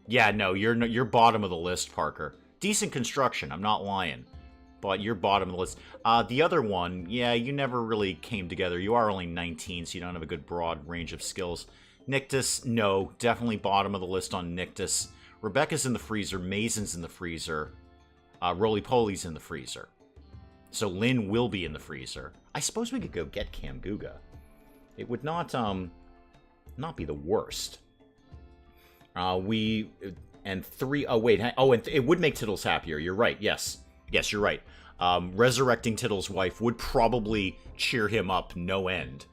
Yeah, no, you're bottom of the list, Parker. Decent construction, I'm not lying. But you're bottom of the list. The other one, yeah, you never really came together. You are only 19, so you don't have a good broad range of skills. Nictus, no, definitely bottom of the list on Nictus. Rebecca's in the freezer. Mason's in the freezer. Roly-Poly's in the freezer. So Lynn will be in the freezer. I suppose we could go get Camguga. It would not be the worst. And it would make Tittles happier. You're right. Yes, you're right. Resurrecting Tittles' wife would probably cheer him up no end.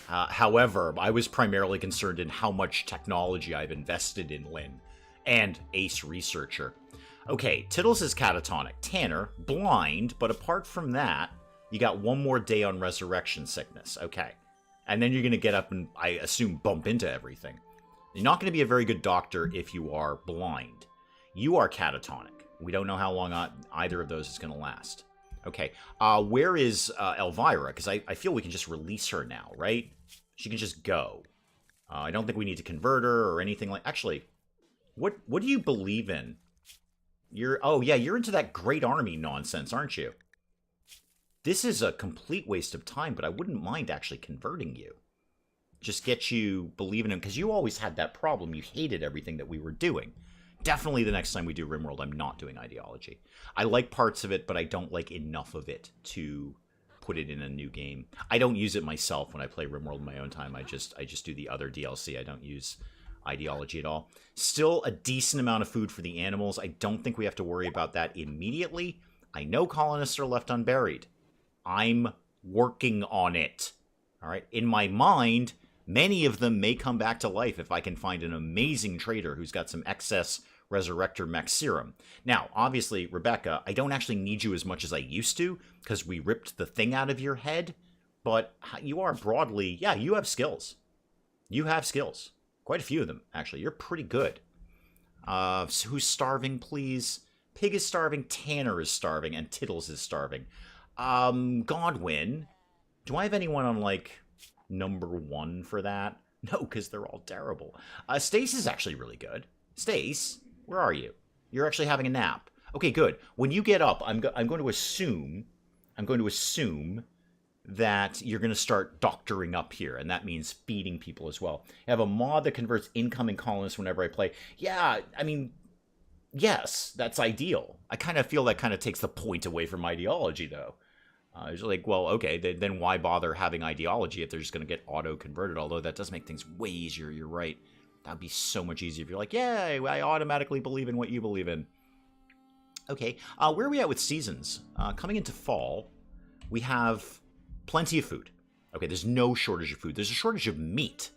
However, I was primarily concerned in how much technology I've invested in Lynn and Ace Researcher. Okay, Tittles is catatonic. Tanner, blind, but apart from that, you got 1 more day on resurrection sickness. Okay. And then you're going to get up and, I assume, bump into everything. You're not going to be a very good doctor if you are blind. You are catatonic. We don't know how long either of those is going to last. Okay, where is Elvira? Because I feel we can just release her now, right? She can just go. I don't think we need to convert her or anything like... Actually, what do you believe in? You're into that great army nonsense, aren't you? This is a complete waste of time, but I wouldn't mind actually converting you. Just get you believing in... Because you always had that problem. You hated everything that we were doing. Definitely the next time we do RimWorld, I'm not doing ideology. I like parts of it, but I don't like enough of it to put it in a new game. I don't use it myself when I play RimWorld in my own time. I just do the other DLC. I don't use ideology at all. Still a decent amount of food for the animals. I don't think we have to worry about that immediately. I know colonists are left unburied. I'm working on it. All right. In my mind, many of them may come back to life if I can find an amazing trader who's got some excess Resurrector Mech Serum. Now, obviously, Rebecca, I don't actually need you as much as I used to because we ripped the thing out of your head, but you are broadly, yeah, you have skills. You have skills. Quite a few of them, actually. You're pretty good. Who's starving, please? Pig is starving, Tanner is starving, and Tittles is starving. Godwin, Do I have anyone on, like, number 1 for that? No, because they're all terrible. Stace is actually really good. Stace, where are you? You're actually having a nap. Okay, good. When you get up, I'm going to assume that you're going to start doctoring up here, and that means feeding people as well. I have a mod that converts incoming colonists whenever I play. Yeah, I mean, yes, that's ideal. I kind of feel that kind of takes the point away from ideology, though. It's like, well, okay, then why bother having ideology if they're just going to get auto-converted? Although that does make things way easier, you're right. That'd be so much easier if you're like, yay, I automatically believe in what you believe in. Okay, where are we at with seasons? Coming into fall, we have plenty of food. Okay, there's no shortage of food. There's a shortage of meat,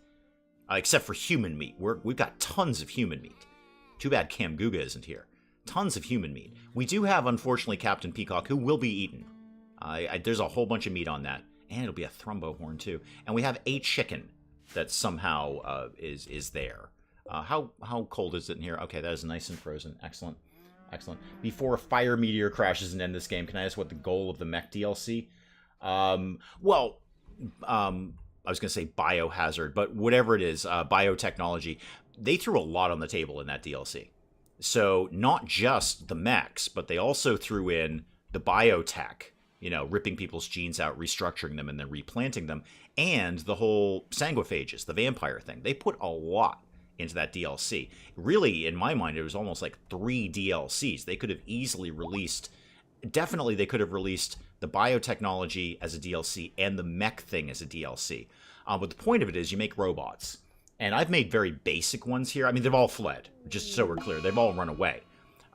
except for human meat. We've got tons of human meat. Too bad Cam Guga isn't here. Tons of human meat. We do have, unfortunately, Captain Peacock, who will be eaten. There's a whole bunch of meat on that. And it'll be a thrumbo horn, too. And we have a chicken that somehow is there. How cold is it in here? Okay, that is nice and frozen. Excellent. Excellent. Before a fire meteor crashes and ends this game, can I ask what the goal of the mech DLC? I was going to say biohazard, but whatever it is, biotechnology, they threw a lot on the table in that DLC. So not just the mechs, but they also threw in the biotech, ripping people's genes out, restructuring them, and then replanting them, and the whole sanguiphages, the vampire thing. They put a lot into that DLC. Really, in my mind, it was almost like 3 DLCs. They could have easily released... Definitely, they could have released the biotechnology as a DLC and the mech thing as a DLC. But the point of it is you make robots. And I've made very basic ones here. I mean, they've all fled, just so we're clear. They've all run away.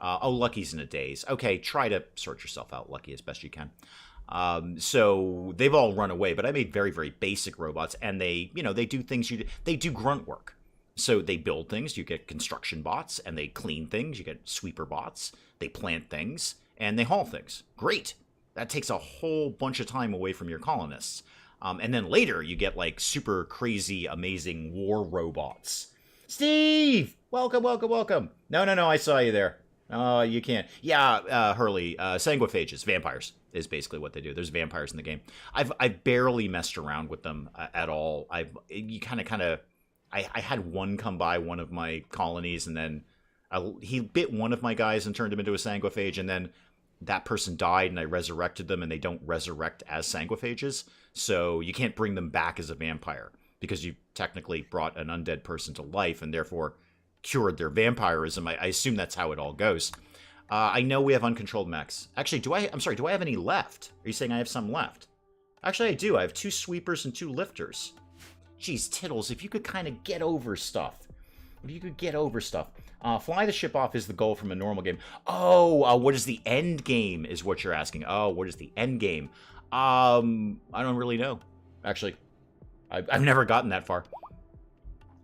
Lucky's in a daze. Okay, try to sort yourself out, Lucky, as best you can. So they've all run away, but I made very, very basic robots. And they, they do things, they do grunt work. So they build things, you get construction bots, and they clean things, you get sweeper bots. They plant things, and they haul things. Great. That takes a whole bunch of time away from your colonists. And then later, you get, like, super crazy, amazing war robots. Steve! Welcome, welcome, welcome. No, I saw you there. Oh, you can't. Yeah, Hurley, sanguiphages, vampires, is basically what they do. There's vampires in the game. I've barely messed around with them at all. I had one come by one of my colonies, and then he bit one of my guys and turned him into a sanguiphage, and then that person died, and I resurrected them, and they don't resurrect as sanguiphages, so you can't bring them back as a vampire, because you technically brought an undead person to life, and therefore cured their vampirism. I assume that's how it all goes. I know we have uncontrolled mechs. Actually, do I have any left? Are you saying I have some left? Actually, I do. I have 2 sweepers and 2 lifters. Geez, Tittles, if you could kind of get over stuff. Fly the ship off is the goal from a normal game. Oh, what is the end game is what you're asking. Oh, what is the end game? I don't really know, actually. I've never gotten that far.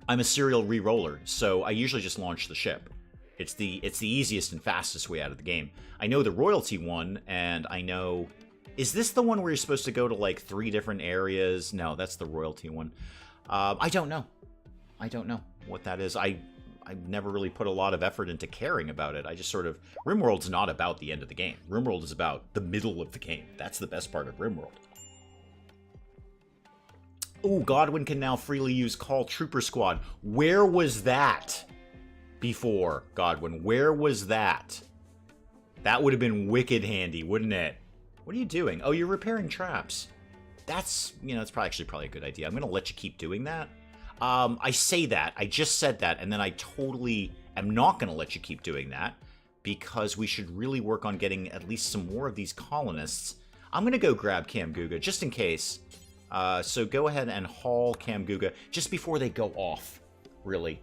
I'm a serial re-roller, so I usually just launch the ship. It's the easiest and fastest way out of the game. I know the royalty one, and I know... Is this the one where you're supposed to go to, like, 3 different areas? No, that's the royalty one. I don't know. I don't know what that is. I've never really put a lot of effort into caring about it. I just sort of... RimWorld's not about the end of the game. RimWorld is about the middle of the game. That's the best part of RimWorld. Ooh, Godwin can now freely use Call Trooper Squad. Where was that before, Godwin? Where was that? That would have been wicked handy, wouldn't it? What are you doing? Oh, you're repairing traps. That's, that's probably a good idea. I'm going to let you keep doing that. I say that. I just said that, and then I totally am not going to let you keep doing that because we should really work on getting at least some more of these colonists. I'm going to go grab Cam Guga just in case. So go ahead and haul Cam Guga just before they go off, really.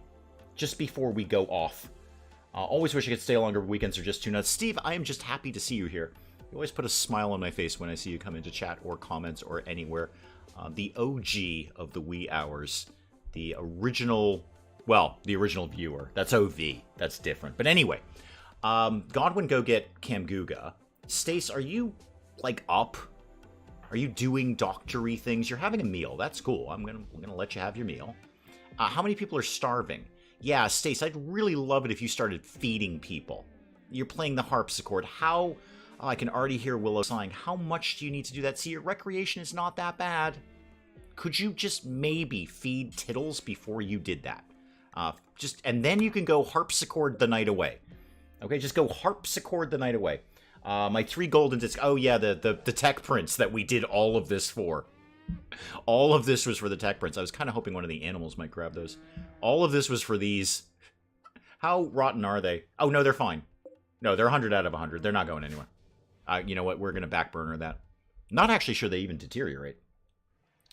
Just before we go off. Always wish I could stay longer. Weekends are just too nuts. Steve, I am just happy to see you here. You always put a smile on my face when I see you come into chat or comments or anywhere. The OG of the wee hours. The original, well, the original viewer. That's OV. That's different. But anyway, Godwin, go get Cam Guga. Stace, are you, like, up? Are you doing doctory things? You're having a meal. That's cool. I'm gonna let you have your meal. How many people are starving? Yeah, Stace, I'd really love it if you started feeding people. You're playing the harpsichord. How Oh, I can already hear Willow sighing. How much do you need to do that? See, your recreation is not that bad. Could you just maybe feed Tittles before you did that? And then you can go harpsichord the night away. Okay, just go harpsichord the night away. My 3 golden discs. Oh yeah, the tech prints that we did all of this for. All of this was for the tech prints. I was kind of hoping one of the animals might grab those. All of this was for these. How rotten are they? Oh no, they're fine. No, they're 100 out of 100. They're not going anywhere. You know what? We're going to backburner that. Not actually sure they even deteriorate.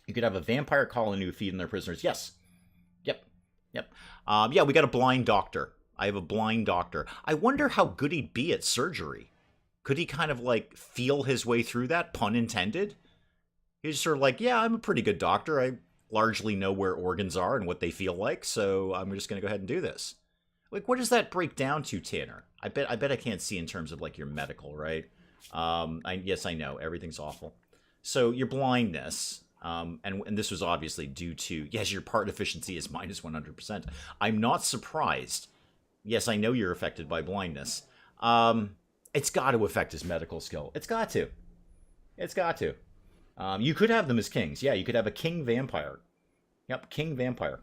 You could have a vampire colony who feed on their prisoners. Yes. Yep. Yeah, we got a blind doctor. I have a blind doctor. I wonder how good he'd be at surgery. Could he kind of, like, feel his way through that? Pun intended? He's sort of like, yeah, I'm a pretty good doctor. I largely know where organs are and what they feel like, so I'm just going to go ahead and do this. Like, what does that break down to, Tanner? I bet I can't see in terms of, like, your medical, right? Yes, I know. Everything's awful. So, your blindness... and this was obviously due to, yes, your part efficiency is minus 100%. I'm not surprised. Yes, I know you're affected by blindness. It's got to affect his medical skill. It's got to. It's got to. You could have them as kings. Yeah, you could have a king vampire. Yep, king vampire.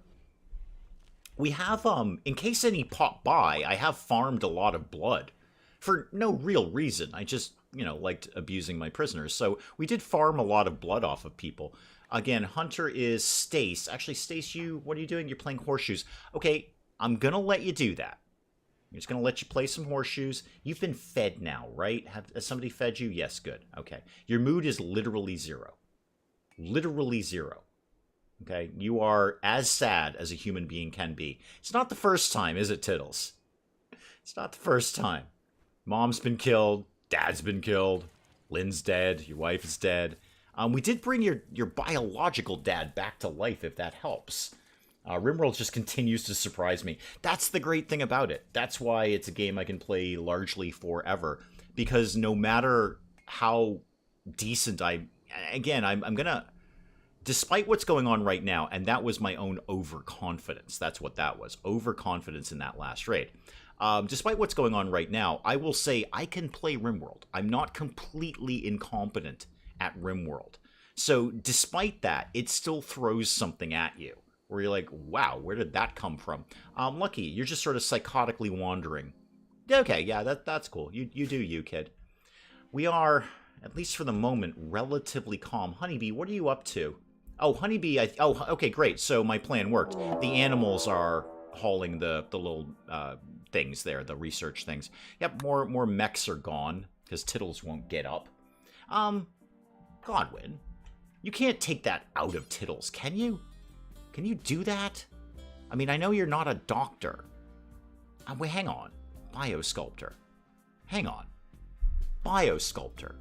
We have, in case any pop by, I have farmed a lot of blood. For no real reason. I just... liked abusing my prisoners. So we did farm a lot of blood off of people. Again, Hunter is Stace. Actually, Stace, what are you doing? You're playing horseshoes. Okay, I'm going to let you do that. I'm just going to let you play some horseshoes. You've been fed now, right? Has somebody fed you? Yes, good. Okay. Your mood is literally 0. Literally 0. Okay? You are as sad as a human being can be. It's not the first time, is it, Tittles? It's not the first time. Mom's been killed. Dad's been killed. Lynn's dead. Your wife is dead. We did bring your biological dad back to life, if that helps. RimWorld just continues to surprise me. That's the great thing about it. That's why it's a game I can play largely forever. Because no matter how decent I'm gonna... Despite what's going on right now, and that was my own overconfidence. That's what that was. Overconfidence in that last raid. Despite what's going on right now, I will say I can play RimWorld. I'm not completely incompetent at RimWorld. So despite that, it still throws something at you. Where you're like, wow, where did that come from? Lucky, you're just sort of psychotically wandering. Okay, yeah, that's cool. You do you, kid. We are, at least for the moment, relatively calm. Honeybee, what are you up to? Oh, Honeybee, okay, great. So my plan worked. The animals are hauling the little things there, the research things. Yep, more mechs are gone, because Tittles won't get up. Godwin, you can't take that out of Tittles, can you? Can you do that? I mean, I know you're not a doctor. Wait, hang on. Biosculptor. Hang on. Biosculptor.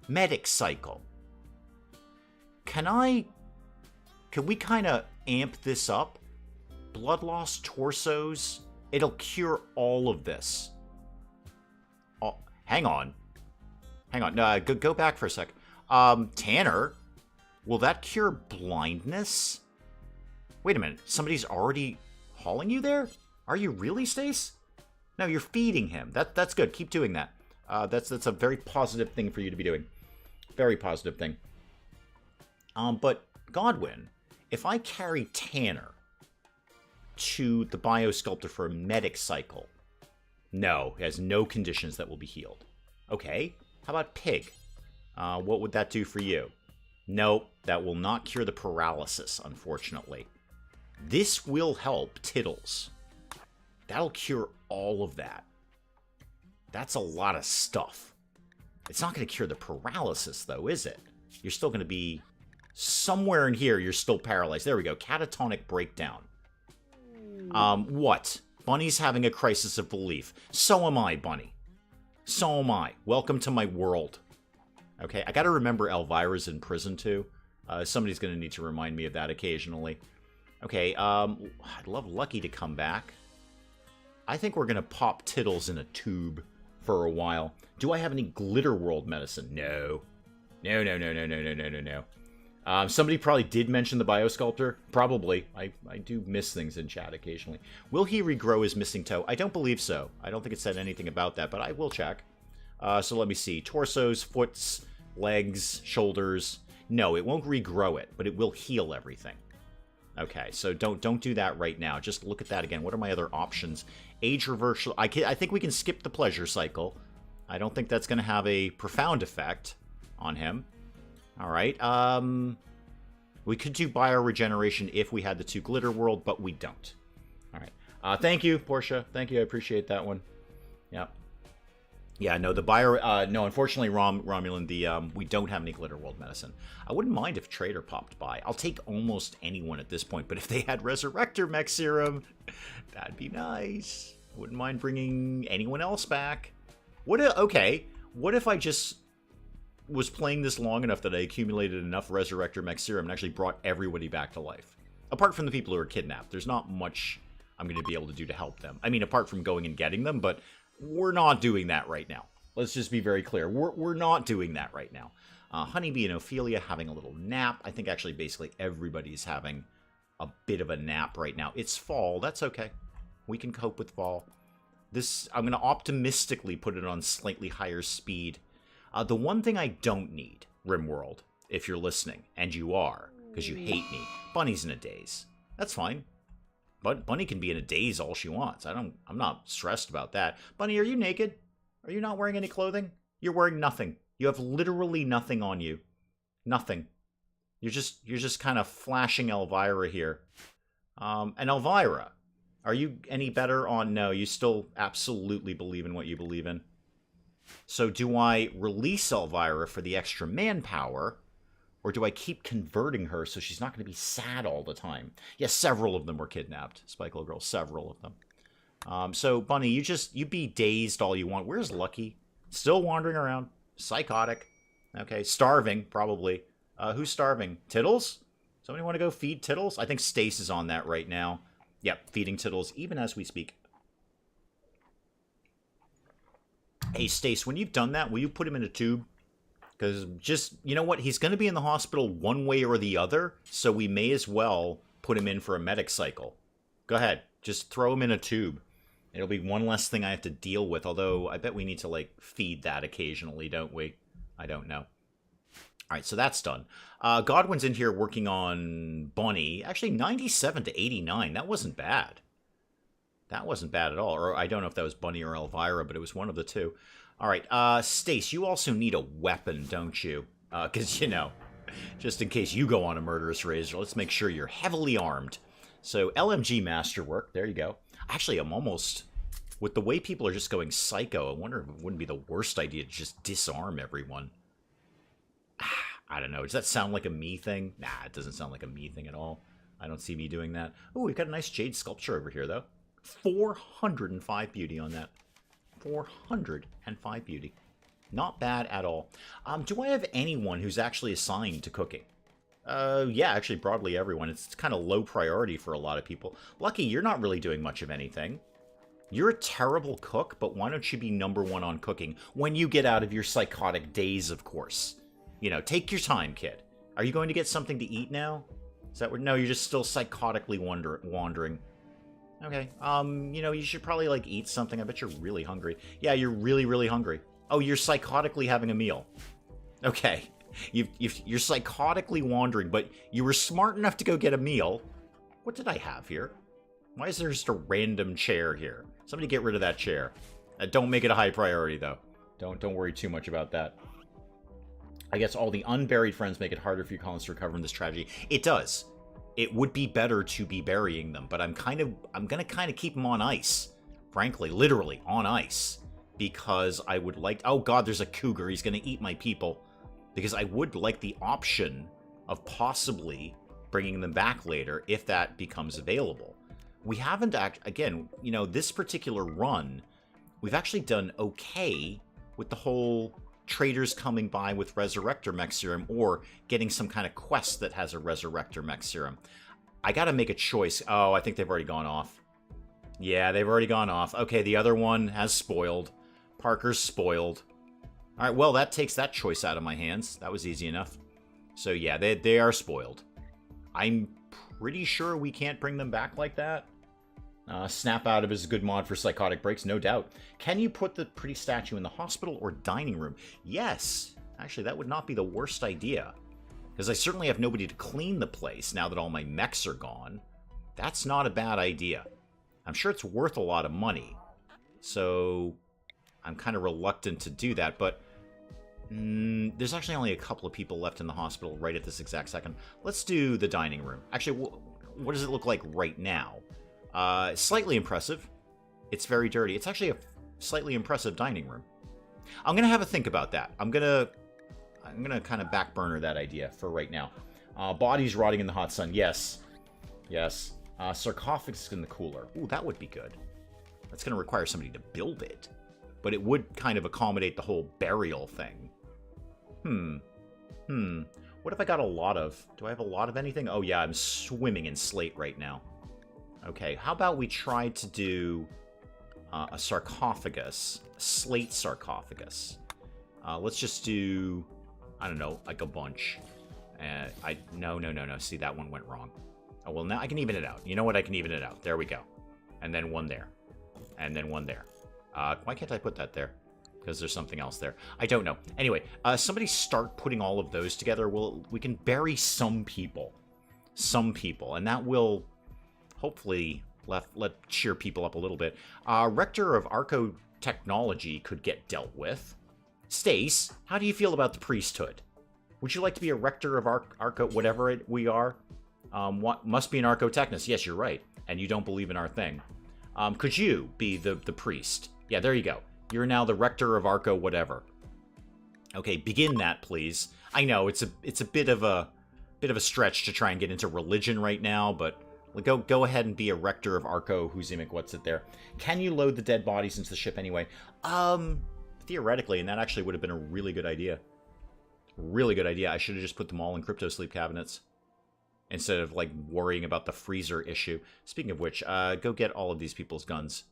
Medic cycle. Can we kind of amp this up? Blood loss, torsos. It'll cure all of this. Oh, hang on. Hang on. No, go back for a sec. Tanner, will that cure blindness? Wait a minute. Somebody's already hauling you there? Are you really, Stace? No, you're feeding him. That's good. Keep doing that. That's a very positive thing for you to be doing. Very positive thing. But Godwin, if I carry Tanner to the Biosculptor for a medic cycle, no, it has no conditions that will be healed. Okay, how about Pig? What would that do for you? Nope, that will not cure the paralysis, unfortunately. This will help Tittles. That'll cure all of that. That's a lot of stuff. It's not going to cure the paralysis, though, is it? You're still going to be... Somewhere in here, you're still paralyzed. There we go. Catatonic breakdown. What? Bunny's having a crisis of belief. So am I, Bunny. So am I. Welcome to my world. Okay, I gotta remember Elvira's in prison, too. Somebody's gonna need to remind me of that occasionally. Okay, I'd love Lucky to come back. I think we're gonna pop Tittles in a tube for a while. Do I have any Glitter World medicine? No. No. Somebody probably did mention the Biosculptor. Probably. I do miss things in chat occasionally. Will he regrow his missing toe? I don't believe so. I don't think it said anything about that, but I will check. So let me see. Torsos, foots, legs, shoulders. No, it won't regrow it, but it will heal everything. Okay, so don't do that right now. Just look at that again. What are my other options? Age reversal. I think we can skip the pleasure cycle. I don't think that's going to have a profound effect on him. All right. We could do bioregeneration if we had the 2 glitter world, but we don't. All right. Thank you, Portia. Thank you. I appreciate that one. Yeah. Yeah, no, the bio... no, unfortunately, Romulan, we don't have any glitter world medicine. I wouldn't mind if Trader popped by. I'll take almost anyone at this point, but if they had Resurrector Mech Serum, that'd be nice. I wouldn't mind bringing anyone else back. Okay, what if I just was playing this long enough that I accumulated enough Resurrector Mech Serum and actually brought everybody back to life? Apart from the people who are kidnapped, there's not much I'm going to be able to do to help them. I mean, apart from going and getting them, but we're not doing that right now. Let's just be very clear. We're not doing that right now. Honeybee and Ophelia having a little nap. I think actually basically everybody's having a bit of a nap right now. It's fall. That's okay. We can cope with fall. I'm going to optimistically put it on slightly higher speed. The one thing I don't need, RimWorld, if you're listening, and you are, because you hate me, Bunny's in a daze. That's fine. But Bunny can be in a daze all she wants. I'm not stressed about that. Bunny, are you naked? Are you not wearing any clothing? You're wearing nothing. You have literally nothing on you. Nothing. You're just kind of flashing Elvira here. And Elvira, are you any better on... No, you still absolutely believe in what you believe in. So do I release Elvira for the extra manpower, or do I keep converting her so she's not going to be sad all the time? Yes, several of them were kidnapped, Spike Little Girl, several of them. So, Bunny, you be dazed all you want. Where's Lucky? Still wandering around. Psychotic. Okay, starving, probably. Who's starving? Tittles? Somebody want to go feed Tittles? I think Stace is on that right now. Yep, feeding Tittles, even as we speak. Hey, Stace, when you've done that, will you put him in a tube? Because you know what? He's going to be in the hospital one way or the other, so we may as well put him in for a medic cycle. Go ahead. Just throw him in a tube. It'll be one less thing I have to deal with, although I bet we need to, like, feed that occasionally, don't we? I don't know. All right, so that's done. Godwin's in here working on Bunny. Actually, 97 to 89. That wasn't bad. That wasn't bad at all. Or I don't know if that was Bunny or Elvira, but it was one of the two. All right, Stace, you also need a weapon, don't you? Because, you know, just in case you go on a murderous razor, let's make sure you're heavily armed. So, LMG Masterwork, there you go. Actually, I'm almost... With the way people are just going psycho, I wonder if it wouldn't be the worst idea to just disarm everyone. I don't know. Does that sound like a me thing? Nah, it doesn't sound like a me thing at all. I don't see me doing that. Oh, we've got a nice jade sculpture over here, though. 405 beauty on that. 405 beauty. Not bad at all. Do I have anyone who's actually assigned to cooking? Yeah, actually, broadly everyone. It's kind of low priority for a lot of people. Lucky, you're not really doing much of anything. You're a terrible cook, but why don't you be #1 on cooking when you get out of your psychotic daze, of course? You know, take your time, kid. Are you going to get something to eat now? Is that what? No, you're just still psychotically wandering. Okay, you know, you should probably, like, eat something. I bet you're really hungry. Yeah, you're really, really hungry. Oh, you're psychotically having a meal. Okay. You're psychotically wandering, but you were smart enough to go get a meal. What did I have here? Why is there just a random chair here? Somebody get rid of that chair. Don't make it a high priority, though. Don't worry too much about that. I guess all the unburied friends make it harder for your colonists to recover from this tragedy. It does. It would be better to be burying them, but I'm gonna kind of keep them on ice. Frankly, literally on ice, because I would like. Oh God, there's a cougar. He's gonna eat my people. Because I would like the option of possibly bringing them back later if that becomes available. We haven't again, you know, this particular run, we've actually done okay with the whole traders coming by with Resurrector Mech Serum or getting some kind of quest that has a Resurrector Mech Serum. I gotta make a choice. Oh, I think they've already gone off. Yeah, they've already gone off. Okay, the other one has spoiled. Parker's spoiled. All right, well, that takes that choice out of my hands. That was easy enough. So, yeah, they are spoiled. I'm pretty sure we can't bring them back like that. Snap out of is a good mod for psychotic breaks, no doubt. Can you put the pretty statue in the hospital or dining room? Yes. Actually, that would not be the worst idea. Because I certainly have nobody to clean the place now that all my mechs are gone. That's not a bad idea. I'm sure it's worth a lot of money. So I'm kind of reluctant to do that, but there's actually only a couple of people left in the hospital right at this exact second. Let's do the dining room. Actually, what does it look like right now? Slightly impressive. It's very dirty. It's actually a slightly impressive dining room. I'm gonna have a think about that. I'm gonna kind of back burner that idea for right now. Bodies rotting in the hot sun. Yes. Yes. Sarcophagus in the cooler. Ooh, that would be good. That's gonna require somebody to build it. But it would kind of accommodate the whole burial thing. What if I got a lot of... Do I have a lot of anything? Oh yeah, I'm swimming in slate right now. Okay, how about we try to do a sarcophagus, a slate sarcophagus. Let's just do, I don't know, like a bunch. No. See, that one went wrong. Oh, well, now I can even it out. You know what? I can even it out. There we go. And then one there. And then one there. Why can't I put that there? Because there's something else there. I don't know. Anyway, somebody start putting all of those together. We can bury some people. Some people. And that will... hopefully let cheer people up a little bit. Rector of Arco Technology could get dealt with. Stace, how do you feel about the priesthood? Would you like to be a rector of Arco, whatever we are? What must be an Archotechnist? Yes, you're right. And you don't believe in our thing. Could you be the priest? Yeah, there you go. You're now the rector of Arco whatever. Okay, begin that, please. I know it's a bit of a stretch to try and get into religion right now, but go ahead and be a rector of Arco Huzimic. What's it there? Can you load the dead bodies into the ship anyway? Theoretically, and that actually would have been a really good idea. Really good idea. I should have just put them all in crypto sleep cabinets instead of like worrying about the freezer issue. Speaking of which, go get all of these people's guns.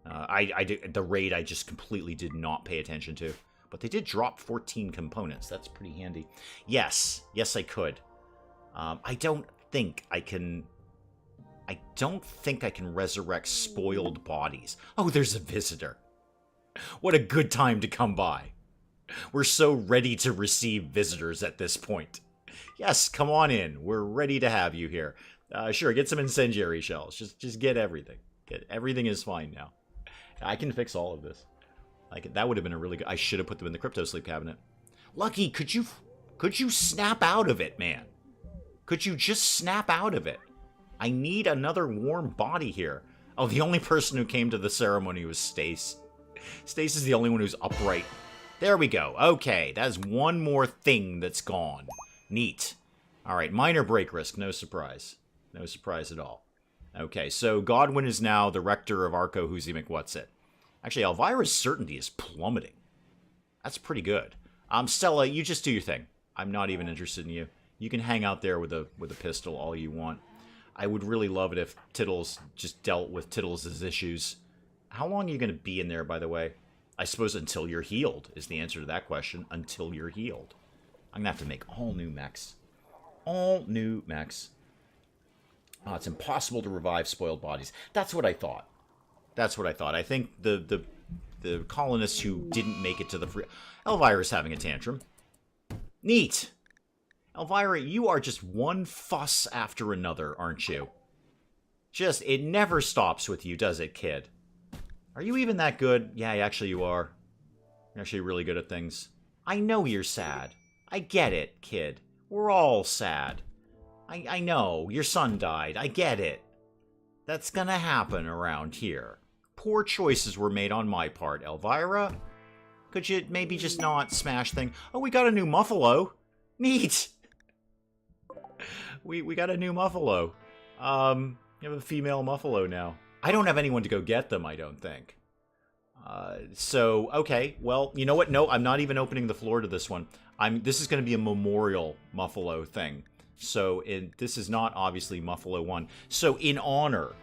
The raid I just completely did not pay attention to, but they did drop 14 components. That's pretty handy. Yes, I could. I don't think I can resurrect spoiled bodies. Oh, there's a visitor. What a good time to come by. We're so ready to receive visitors at this point. Yes, come on in. We're ready to have you here. Sure, get some incendiary shells. Just get everything. Everything is fine now. I can fix all of this. That would have been a really good... I should have put them in the crypto sleep cabinet. Lucky, could you snap out of it, man? Could you just snap out of it? I need another warm body here. Oh, the only person who came to the ceremony was Stace. Stace is the only one who's upright. There we go. Okay, that's one more thing that's gone. Neat. Alright, minor break risk. No surprise. No surprise at all. Okay, so Godwin is now the rector of Arco Huzimic Whatsit. Actually, Elvira's certainty is plummeting. That's pretty good. Stella, you just do your thing. I'm not even interested in you. You can hang out there with a pistol all you want. I would really love it if Tittles just dealt with Tittles' issues. How long are you going to be in there, by the way? I suppose until you're healed is the answer to that question. Until you're healed. I'm going to have to make all new mechs. All new mechs. Oh, it's impossible to revive spoiled bodies. That's what I thought. That's what I thought. I think the colonists who didn't make it to the free... Elvira's having a tantrum. Neat. Elvira, you are just one fuss after another, aren't you? It never stops with you, does it, kid? Are you even that good? Yeah, actually you are. You're actually really good at things. I know you're sad. I get it, kid. We're all sad. I know. Your son died. I get it. That's gonna happen around here. Poor choices were made on my part, Elvira. Could you maybe just not smash thing? Oh, we got a new Muffalo. Neat. We got a new Muffalo. You have a female Muffalo now. I don't have anyone to go get them, I don't think. So, okay. Well, you know what? No, I'm not even opening the floor to this one. This is going to be a memorial Muffalo thing. So, this is not obviously Muffalo 1. So, in honor,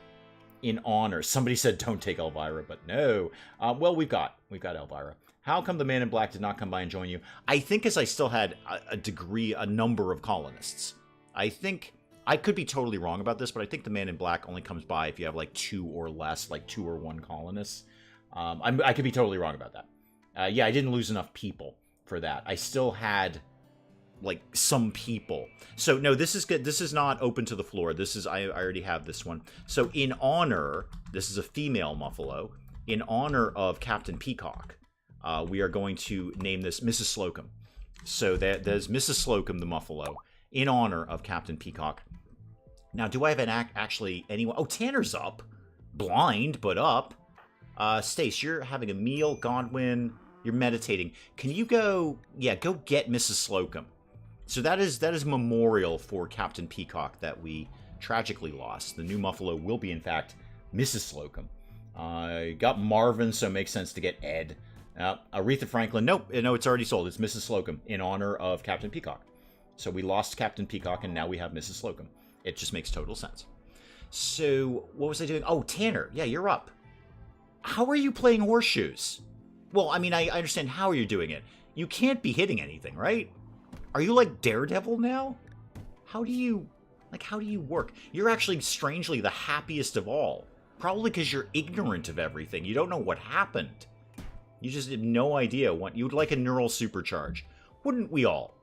somebody said don't take Elvira, but no. Well, we've got Elvira. How come the man in black did not come by and join you? I think as I still had a number of colonists. I think I could be totally wrong about this, but I think the man in black only comes by if you have like 2 or less, like 2 or 1 colonists. I could be totally wrong about that. Yeah, I didn't lose enough people for that. I still had like some people. So no, this is good. This is not open to the floor. This is, I already have this one. So in honor, this is a female Muffalo. In honor of Captain Peacock, we are going to name this Mrs. Slocum. So there's Mrs. Slocum the Muffalo in honor of Captain Peacock. Now, do I have an actually anyone? Oh, Tanner's up. Blind, but up. Stace, you're having a meal. Godwin, you're meditating. Can you go, yeah, go get Mrs. Slocum. So that is memorial for Captain Peacock that we tragically lost. The new Muffalo will be, in fact, Mrs. Slocum. Got Marvin, so it makes sense to get Ed. Aretha Franklin, nope, no, it's already sold. It's Mrs. Slocum in honor of Captain Peacock. So we lost Captain Peacock, and now we have Mrs. Slocum. It just makes total sense. So, what was I doing? Oh, Tanner, yeah, you're up. How are you playing horseshoes? Well, I mean, I understand how you're doing it. You can't be hitting anything, right? Are you like Daredevil now? How do you work? You're actually strangely the happiest of all. Probably because you're ignorant of everything. You don't know what happened. You just have no idea what you'd like a neural supercharge. Wouldn't we all?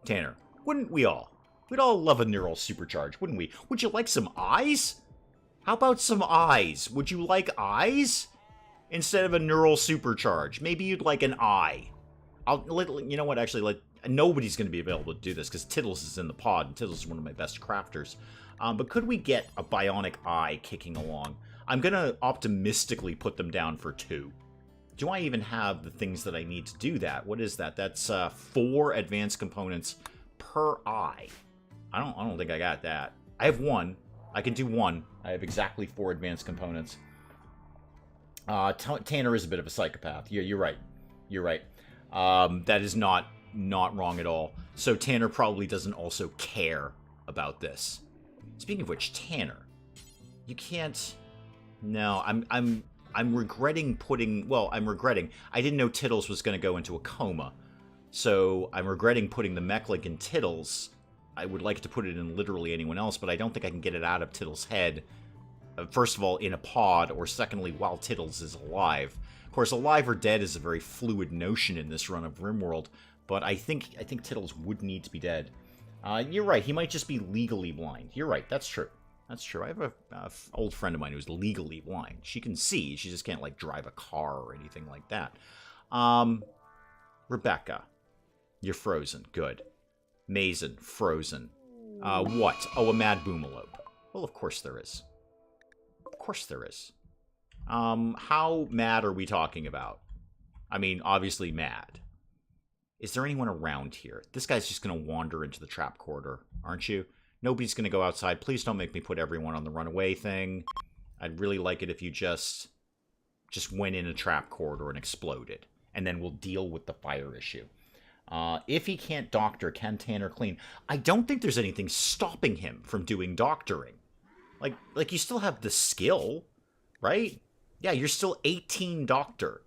Tanner, wouldn't we all? We'd all love a neural supercharge, wouldn't we? Would you like some eyes? How about some eyes? Would you like eyes? Instead of a neural supercharge. Maybe you'd like an eye. You know what, actually, nobody's going to be available to do this because Tiddles is in the pod, and Tiddles is one of my best crafters. But could we get a bionic eye kicking along? I'm going to optimistically put them down for 2. Do I even have the things that I need to do that? What is that? That's 4 advanced components per eye. I don't think I got that. I have 1. I can do 1. I have exactly 4 advanced components. Tanner is a bit of a psychopath. You're right. You're right. That is not wrong at all. So Tanner probably doesn't also care about this. Speaking of which, Tanner, you can't. No, I'm regretting putting. Well, I'm regretting. I didn't know Tiddles was going to go into a coma, so I'm regretting putting the mech link in Tiddles. I would like to put it in literally anyone else, but I don't think I can get it out of Tiddles' head. First of all, in a pod, or secondly, while Tiddles is alive. Of course, alive or dead is a very fluid notion in this run of RimWorld, but I think Tiddles would need to be dead. You're right, he might just be legally blind. You're right, that's true. That's true. I have a old friend of mine who's legally blind. She can see, she just can't, like, drive a car or anything like that. Rebecca, you're frozen. Good. Mason, frozen. What? Oh, a mad boomalope. Well, of course there is. Of course there is. How mad are we talking about? I mean, obviously mad. Is there anyone around here? This guy's just going to wander into the trap corridor, aren't you? Nobody's going to go outside. Please don't make me put everyone on the runaway thing. I'd really like it if you just went in a trap corridor and exploded. And then we'll deal with the fire issue. If he can't doctor, can Tanner clean? I don't think there's anything stopping him from doing doctoring. Like you still have the skill, right? Yeah, you're still 18 doctor.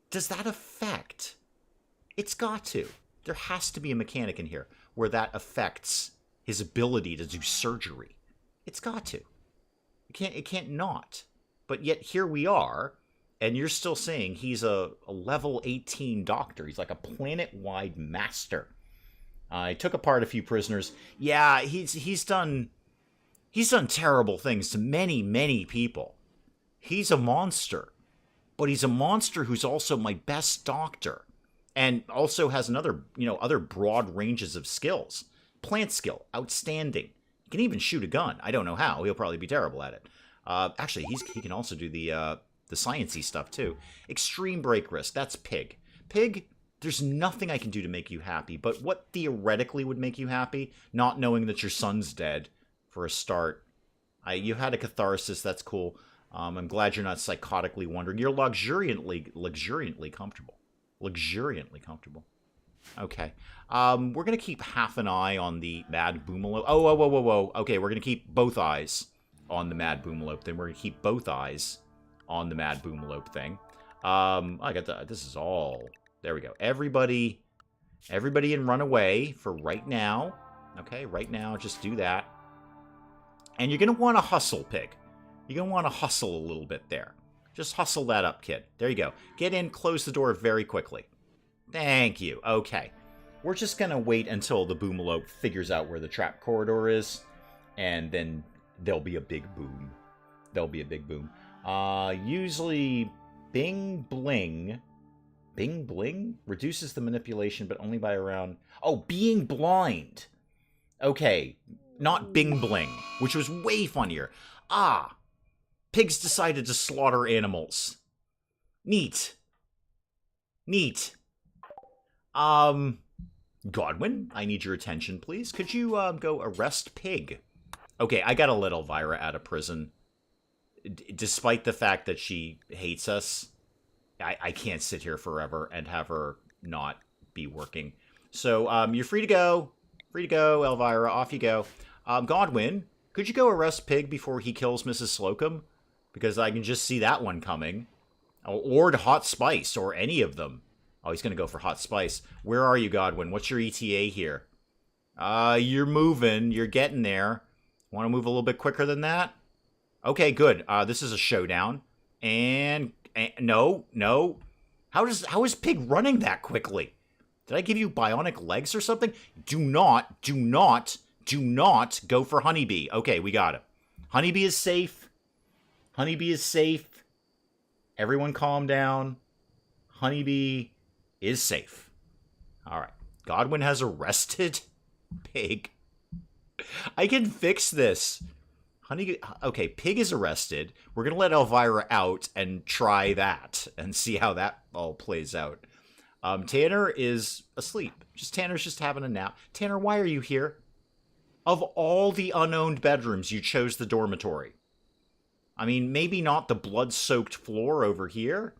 Does that affect? It's got to. There has to be a mechanic in here where that affects his ability to do surgery. It's got to. It can't not. But yet here we are, and you're still saying he's a level 18 doctor. He's like a planet-wide master. I took apart a few prisoners. Yeah, he's done terrible things to many, many people. He's a monster. But he's a monster who's also my best doctor. And also has other broad ranges of skills. Plant skill, outstanding. He can even shoot a gun. I don't know how. He'll probably be terrible at it. Actually, he can also do the science-y stuff, too. Extreme break risk. That's Pig. Pig, there's nothing I can do to make you happy. But what theoretically would make you happy? Not knowing that your son's dead, for a start. You had a catharsis. That's cool. I'm glad you're not psychotically wondering. You're luxuriantly comfortable. Luxuriantly comfortable. Okay. We're going to keep half an eye on the Mad Boomalope. Oh, whoa. Okay, we're going to keep both eyes on the Mad Boomalope. Then we're going to keep both eyes on the Mad Boomalope thing. I got the... This is all... There we go. Everybody in Runaway for right now. Okay, right now, just do that. And you're going to want to hustle, Pig. You're going to want to hustle a little bit there. Just hustle that up, kid. There you go. Get in, close the door very quickly. Thank you. Okay. We're just going to wait until the boomalope figures out where the trap corridor is. And then there'll be a big boom. There'll be a big boom. Usually, Bing Bling... Bing Bling? Reduces the manipulation, but only by around... Oh, being blind! Okay, not Bing Bling, which was way funnier. Ah! Pigs decided to slaughter animals. Neat. Neat. Godwin, I need your attention, please. Could you, go arrest Pig? Okay, I gotta let Elvira out of prison. Despite the fact that she hates us, I can't sit here forever and have her not be working. So, you're free to go. Free to go, Elvira. Off you go. Godwin, could you go arrest Pig before he kills Mrs. Slocum? Because I can just see that one coming. Or Hot Spice, or any of them. Oh, he's going to go for Hot Spice. Where are you, Godwin? What's your ETA here? You're moving. You're getting there. Want to move a little bit quicker than that? Okay, good. This is a showdown. And no. How is Pig running that quickly? Did I give you bionic legs or something? Do not go for Honeybee. Okay, we got him. Honeybee is safe. Honeybee is safe. Everyone calm down. Honeybee is safe. All right. Godwin has arrested Pig. I can fix this. Okay, Pig is arrested. We're going to let Elvira out and try that and see how that all plays out. Tanner is asleep. Tanner's just having a nap. Tanner, why are you here? Of all the unowned bedrooms, you chose the dormitory. I mean, maybe not the blood-soaked floor over here,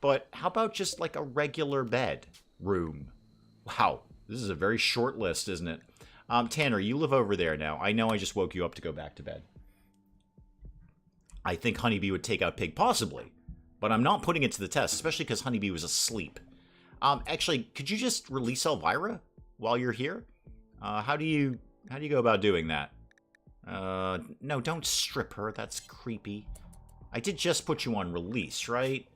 but how about just like a regular bed room? Wow, this is a very short list, isn't it? Tanner, you live over there now. I know I just woke you up to go back to bed. I think Honeybee would take out Pig, possibly, but I'm not putting it to the test, especially because Honeybee was asleep. Actually, could you just release Elvira while you're here? How do you go about doing that? No, don't strip her. That's creepy. I did just put you on release, right?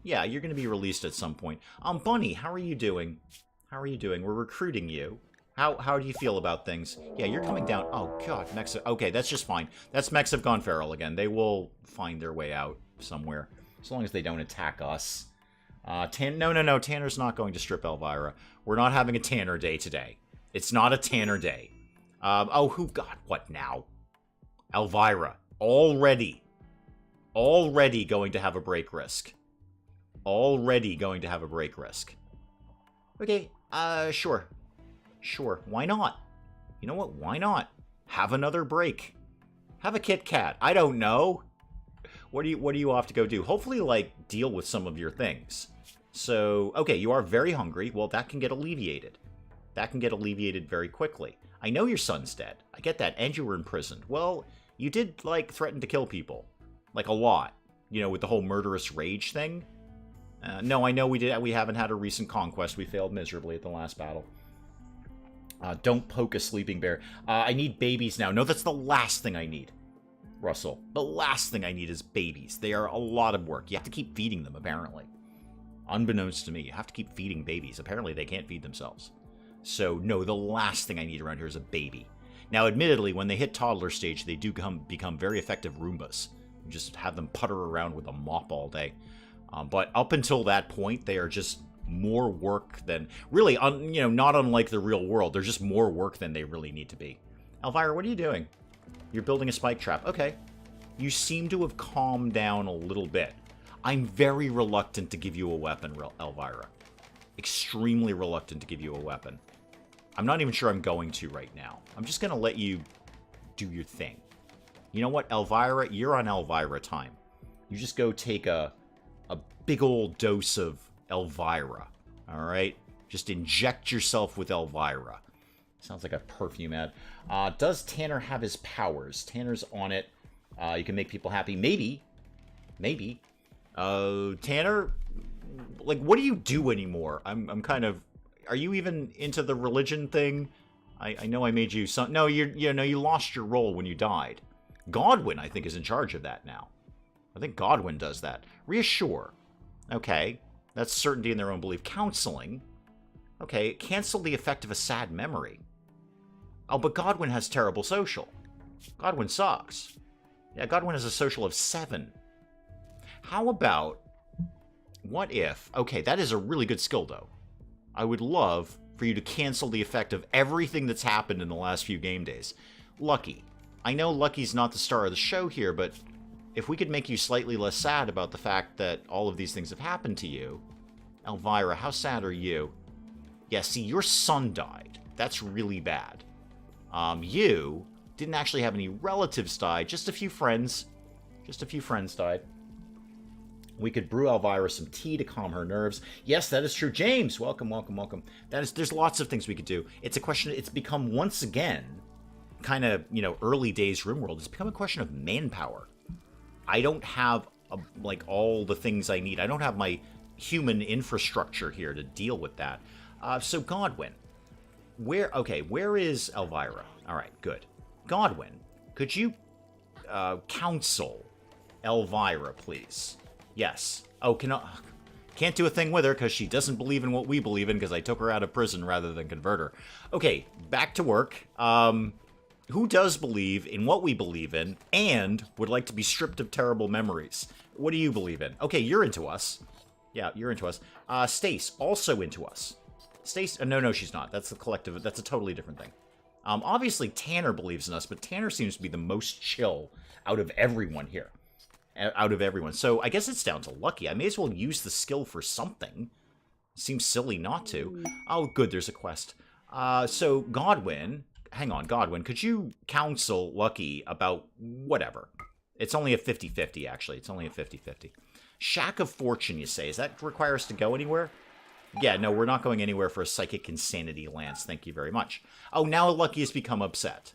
Yeah, you're going to be released at some point. Bunny, how are you doing? How are you doing? We're recruiting you. How do you feel about things? Yeah, you're coming down. Oh, God, Mechs. Okay, that's just fine. That's Mechs have gone feral again. They will find their way out somewhere, as long as they don't attack us. No. Tanner's not going to strip Elvira. We're not having a Tanner day today. It's not a Tanner day. God, what now? Elvira, already going to have a break risk. Already going to have a break risk. Okay, sure, why not? You know what, why not? Have another break. Have a Kit Kat, I don't know. What do you have to go do? Hopefully, like, deal with some of your things. So, okay, you are very hungry. Well, that can get alleviated. That can get alleviated very quickly. I know your son's dead. I get that, and you were imprisoned. Well, you did, like, threaten to kill people. Like, a lot. You know, with the whole murderous rage thing. No, I know we haven't had a recent conquest. We failed miserably at the last battle. Don't poke a sleeping bear. I need babies now. No, that's the last thing I need, Russell. The last thing I need is babies. They are a lot of work. You have to keep feeding them, apparently. Unbeknownst to me, you have to keep feeding babies. Apparently, they can't feed themselves. So, no, the last thing I need around here is a baby. Now, admittedly, when they hit toddler stage, they do become very effective Roombas. You just have them putter around with a mop all day. But up until that point, they are just more work than... Really, not unlike the real world. They're just more work than they really need to be. Elvira, what are you doing? You're building a spike trap. Okay. You seem to have calmed down a little bit. I'm very reluctant to give you a weapon, Elvira. Extremely reluctant to give you a weapon. I'm not even sure I'm going to right now. I'm just going to let you do your thing. You know what, Elvira? You're on Elvira time. You just go take a big old dose of Elvira. All right? Just inject yourself with Elvira. Sounds like a perfume ad. Does Tanner have his powers? Tanner's on it. You can make people happy. Maybe. Tanner, like, what do you do anymore? I'm kind of... Are you even into the religion thing? I know I made you some... No, you lost your role when you died. Godwin, I think, is in charge of that now. I think Godwin does that. Reassure. Okay. That's certainty in their own belief. Counseling. Okay. Cancel the effect of a sad memory. Oh, but Godwin has terrible social. Godwin sucks. Yeah, Godwin has a social of 7. How about... What if... Okay, that is a really good skill, though. I would love for you to cancel the effect of everything that's happened in the last few game days. Lucky. I know Lucky's not the star of the show here, but if we could make you slightly less sad about the fact that all of these things have happened to you... Elvira, how sad are you? Yeah, see, your son died. That's really bad. You didn't actually have any relatives die, just a few friends. Just a few friends died. We could brew Elvira some tea to calm her nerves. Yes, that is true. James, welcome, welcome, welcome. There's lots of things we could do. It's a question, it's become once again, kind of, early days RimWorld, it's become a question of manpower. I don't have, like, all the things I need. I don't have my human infrastructure here to deal with that. So Godwin, where is Elvira? All right, good. Godwin, could you counsel Elvira, please? Yes. Oh, can't do a thing with her because she doesn't believe in what we believe in because I took her out of prison rather than convert her. Okay, back to work. Who does believe in what we believe in and would like to be stripped of terrible memories? What do you believe in? Okay, you're into us. Yeah, you're into us. Stace, also into us. Stace, no, she's not. That's the collective. That's a totally different thing. Obviously, Tanner believes in us, but Tanner seems to be the most chill out of everyone here. Out of everyone. So I guess it's down to Lucky. I may as well use the skill for something. Seems silly not to. Oh, good, there's a quest. So Godwin, hang on, Godwin, could you counsel Lucky about whatever? It's only a 50-50, actually. It's only a 50-50. Shack of Fortune, you say. Does that require us to go anywhere? Yeah, no, we're not going anywhere for a Psychic Insanity, Lance. Thank you very much. Oh, now Lucky has become upset.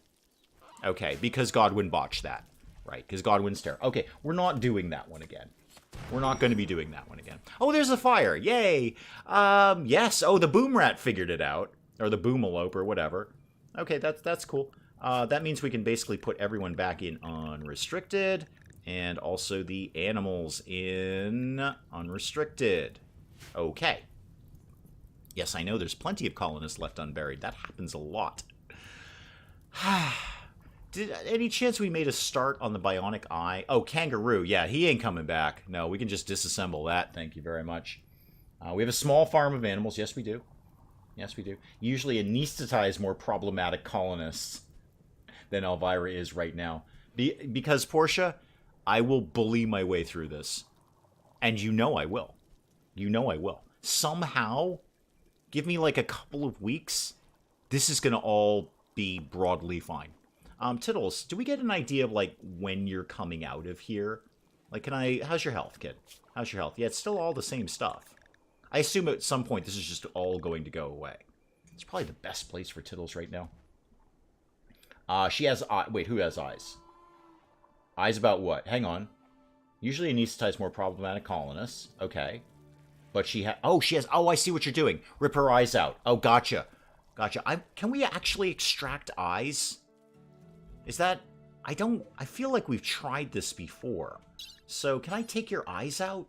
Okay, because Godwin botched that. Right, because Godwin's terror. Okay, we're not doing that one again. We're not going to be doing that one again. Oh, there's a fire. Yay. Yes. Oh, the boom rat figured it out. Or the boomalope or whatever. Okay, that's cool. That means we can basically put everyone back in unrestricted. And also the animals in unrestricted. Okay. Yes, I know there's plenty of colonists left unburied. That happens a lot. Any chance we made a start on the bionic eye? Oh, kangaroo. Yeah, he ain't coming back. No, we can just disassemble that. Thank you very much. We have a small farm of animals. Yes, we do. Yes, we do. Usually anesthetize more problematic colonists than Elvira is right now. Because, Portia, I will bully my way through this. And you know I will. You know I will. Somehow, give me like a couple of weeks, this is going to all be broadly fine. Tittles, do we get an idea of, like, when you're coming out of here? Like, how's your health, kid? How's your health? Yeah, it's still all the same stuff. I assume at some point this is just all going to go away. It's probably the best place for Tittles right now. She has wait, who has eyes? Eyes about what? Hang on. Usually anesthetize more problematic colonists. Okay. But she has... Oh, she has... Oh, I see what you're doing. Rip her eyes out. Oh, gotcha. Gotcha. Can we actually extract eyes? Is that... I feel like we've tried this before. So, can I take your eyes out?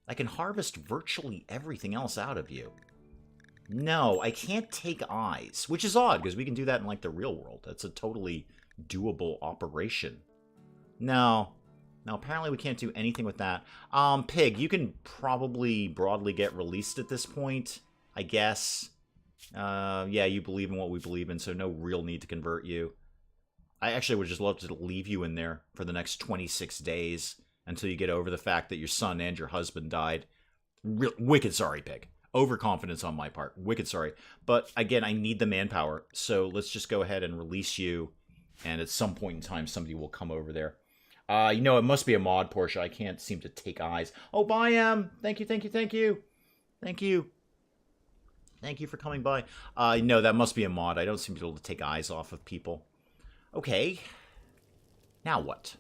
I can harvest virtually everything else out of you. No, I can't take eyes. Which is odd, because we can do that in, like, the real world. That's a totally doable operation. No. No, apparently we can't do anything with that. Pig, you can probably broadly get released at this point, I guess. Yeah, you believe in what we believe in, so no real need to convert you. I actually would just love to leave you in there for the next 26 days until you get over the fact that your son and your husband died. Wicked sorry, Pig. Overconfidence on my part. Wicked sorry. But again, I need the manpower, so let's just go ahead and release you, and at some point in time, somebody will come over there. You know, it must be a mod, Portia. I can't seem to take eyes. Oh, bye, Thank you, thank you, thank you. Thank you. Thank you for coming by. No, that must be a mod. I don't seem to be able to take eyes off of people. Okay. Now what?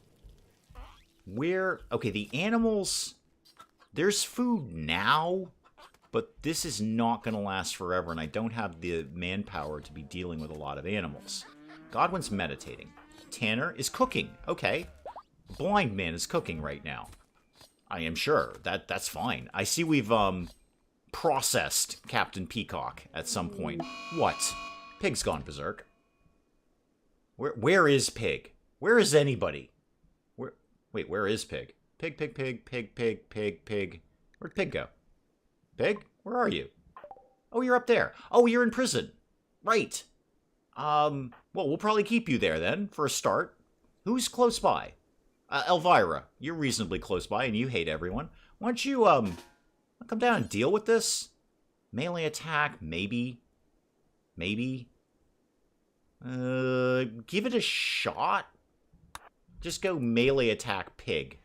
Okay, the animals... There's food now, but this is not going to last forever, and I don't have the manpower to be dealing with a lot of animals. Godwin's meditating. Tanner is cooking. Okay. Blind man is cooking right now. I am sure. That's fine. I see we've, processed Captain Peacock at some point. What? Pig's gone berserk. Where is Pig? Where is anybody? Wait, where is Pig? Pig. Where'd Pig go? Pig? Where are you? Oh, you're up there. Oh, you're in prison. Right. Well, we'll probably keep you there then, for a start. Who's close by? Elvira, you're reasonably close by, and you hate everyone. Why don't you, come down and deal with this? Melee attack, maybe. Maybe. Give it a shot? Just go melee attack Pig.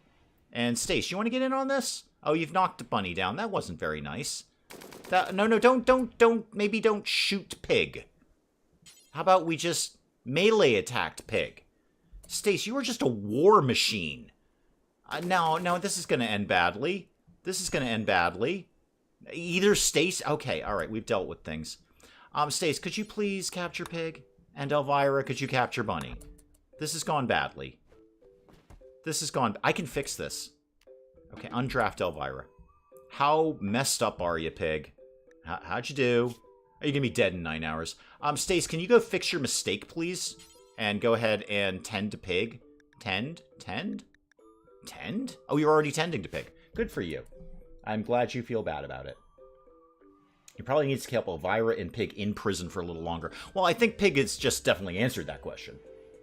And Stace, you want to get in on this? Oh, you've knocked Bunny down. That wasn't very nice. No, maybe don't shoot Pig. How about we just melee attacked Pig? Stace, you are just a war machine. No, this is going to end badly. This is going to end badly. Either Stace... Okay, alright, we've dealt with things. Stace, could you please capture Pig? And Elvira, could you capture Bunny? This has gone badly. This has gone... I can fix this. Okay, undraft Elvira. How messed up are you, Pig? How'd you do? Are you going to be dead in 9 hours? Stace, can you go fix your mistake, please? And go ahead and tend to Pig. Tend? Oh, you're already tending to Pig. Good for you. I'm glad you feel bad about it. You probably need to keep Elvira and Pig in prison for a little longer. Well, I think Pig has just definitely answered that question.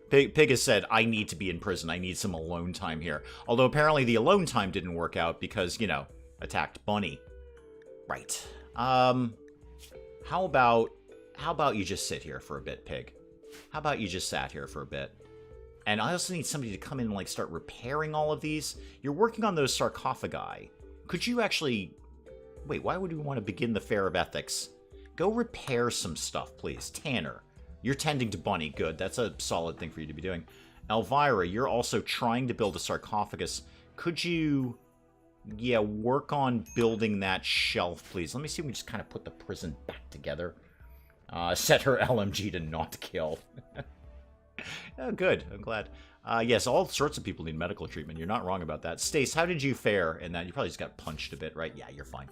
Pig has said, I need to be in prison. I need some alone time here. Although apparently the alone time didn't work out because, you know, attacked Bunny. Right. How about you just sit here for a bit, Pig? How about you just sat here for a bit? And I also need somebody to come in and, like, start repairing all of these. You're working on those sarcophagi. Could you actually... Wait, why would we want to begin the Fair of Ethics? Go repair some stuff, please. Tanner, you're tending to Bunny. Good, that's a solid thing for you to be doing. Elvira, you're also trying to build a sarcophagus. Could you... Yeah, work on building that shelf, please. Let me see if we just kind of put the prison back together. Set her LMG to not kill. Oh, good. I'm glad. Yes, all sorts of people need medical treatment. You're not wrong about that. Stace, how did you fare in that? You probably just got punched a bit, right? Yeah, you're fine.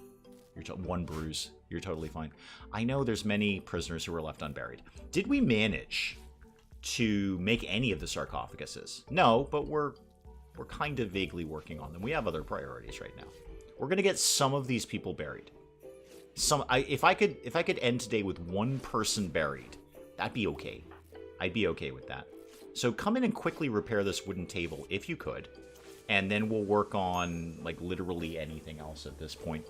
You're one bruise. You're totally fine. I know there's many prisoners who were left unburied. Did we manage to make any of the sarcophaguses? No, but we're kind of vaguely working on them. We have other priorities right now. We're gonna get some of these people buried. If I could end today with one person buried, that'd be okay. I'd be okay with that. So come in and quickly repair this wooden table if you could, and then we'll work on like literally anything else at this point.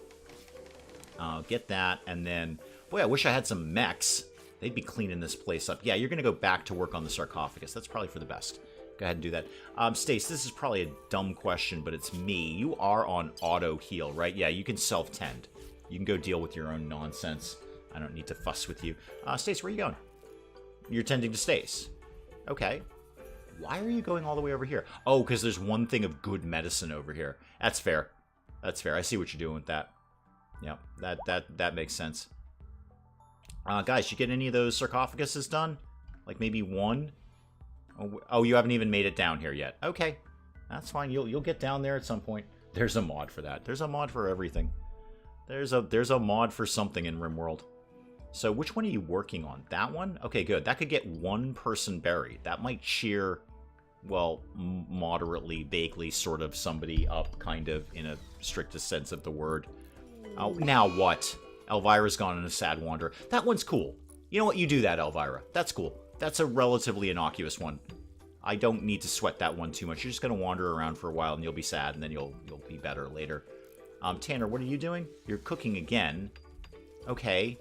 Get that, and then boy, I wish I had some mechs. They'd be cleaning this place up. Yeah, you're gonna go back to work on the sarcophagus. That's probably for the best. Go ahead and do that. Stace, this is probably a dumb question, but it's me. You are on auto heal, right? Yeah, you can self-tend. You can go deal with your own nonsense. I don't need to fuss with you. Stace, where are you going? You're tending to Stace. Okay. Why are you going all the way over here? Oh, because there's one thing of good medicine over here. That's fair. That's fair. I see what you're doing with that. Yeah, that makes sense. Guys, you get any of those sarcophaguses done? Like maybe one? Oh, you haven't even made it down here yet. Okay. That's fine. You'll get down there at some point. There's a mod for that. There's a mod for everything. There's a mod for something in RimWorld. So which one are you working on? That one? Okay, good. That could get one person buried. That might cheer, well, moderately, vaguely, sort of somebody up, kind of, in a strictest sense of the word. Oh, now what? Elvira's gone on a sad wander. That one's cool. You know what? You do that, Elvira. That's cool. That's a relatively innocuous one. I don't need to sweat that one too much. You're just going to wander around for a while, and you'll be sad, and then you'll be better later. Tanner, what are you doing? You're cooking again. Okay.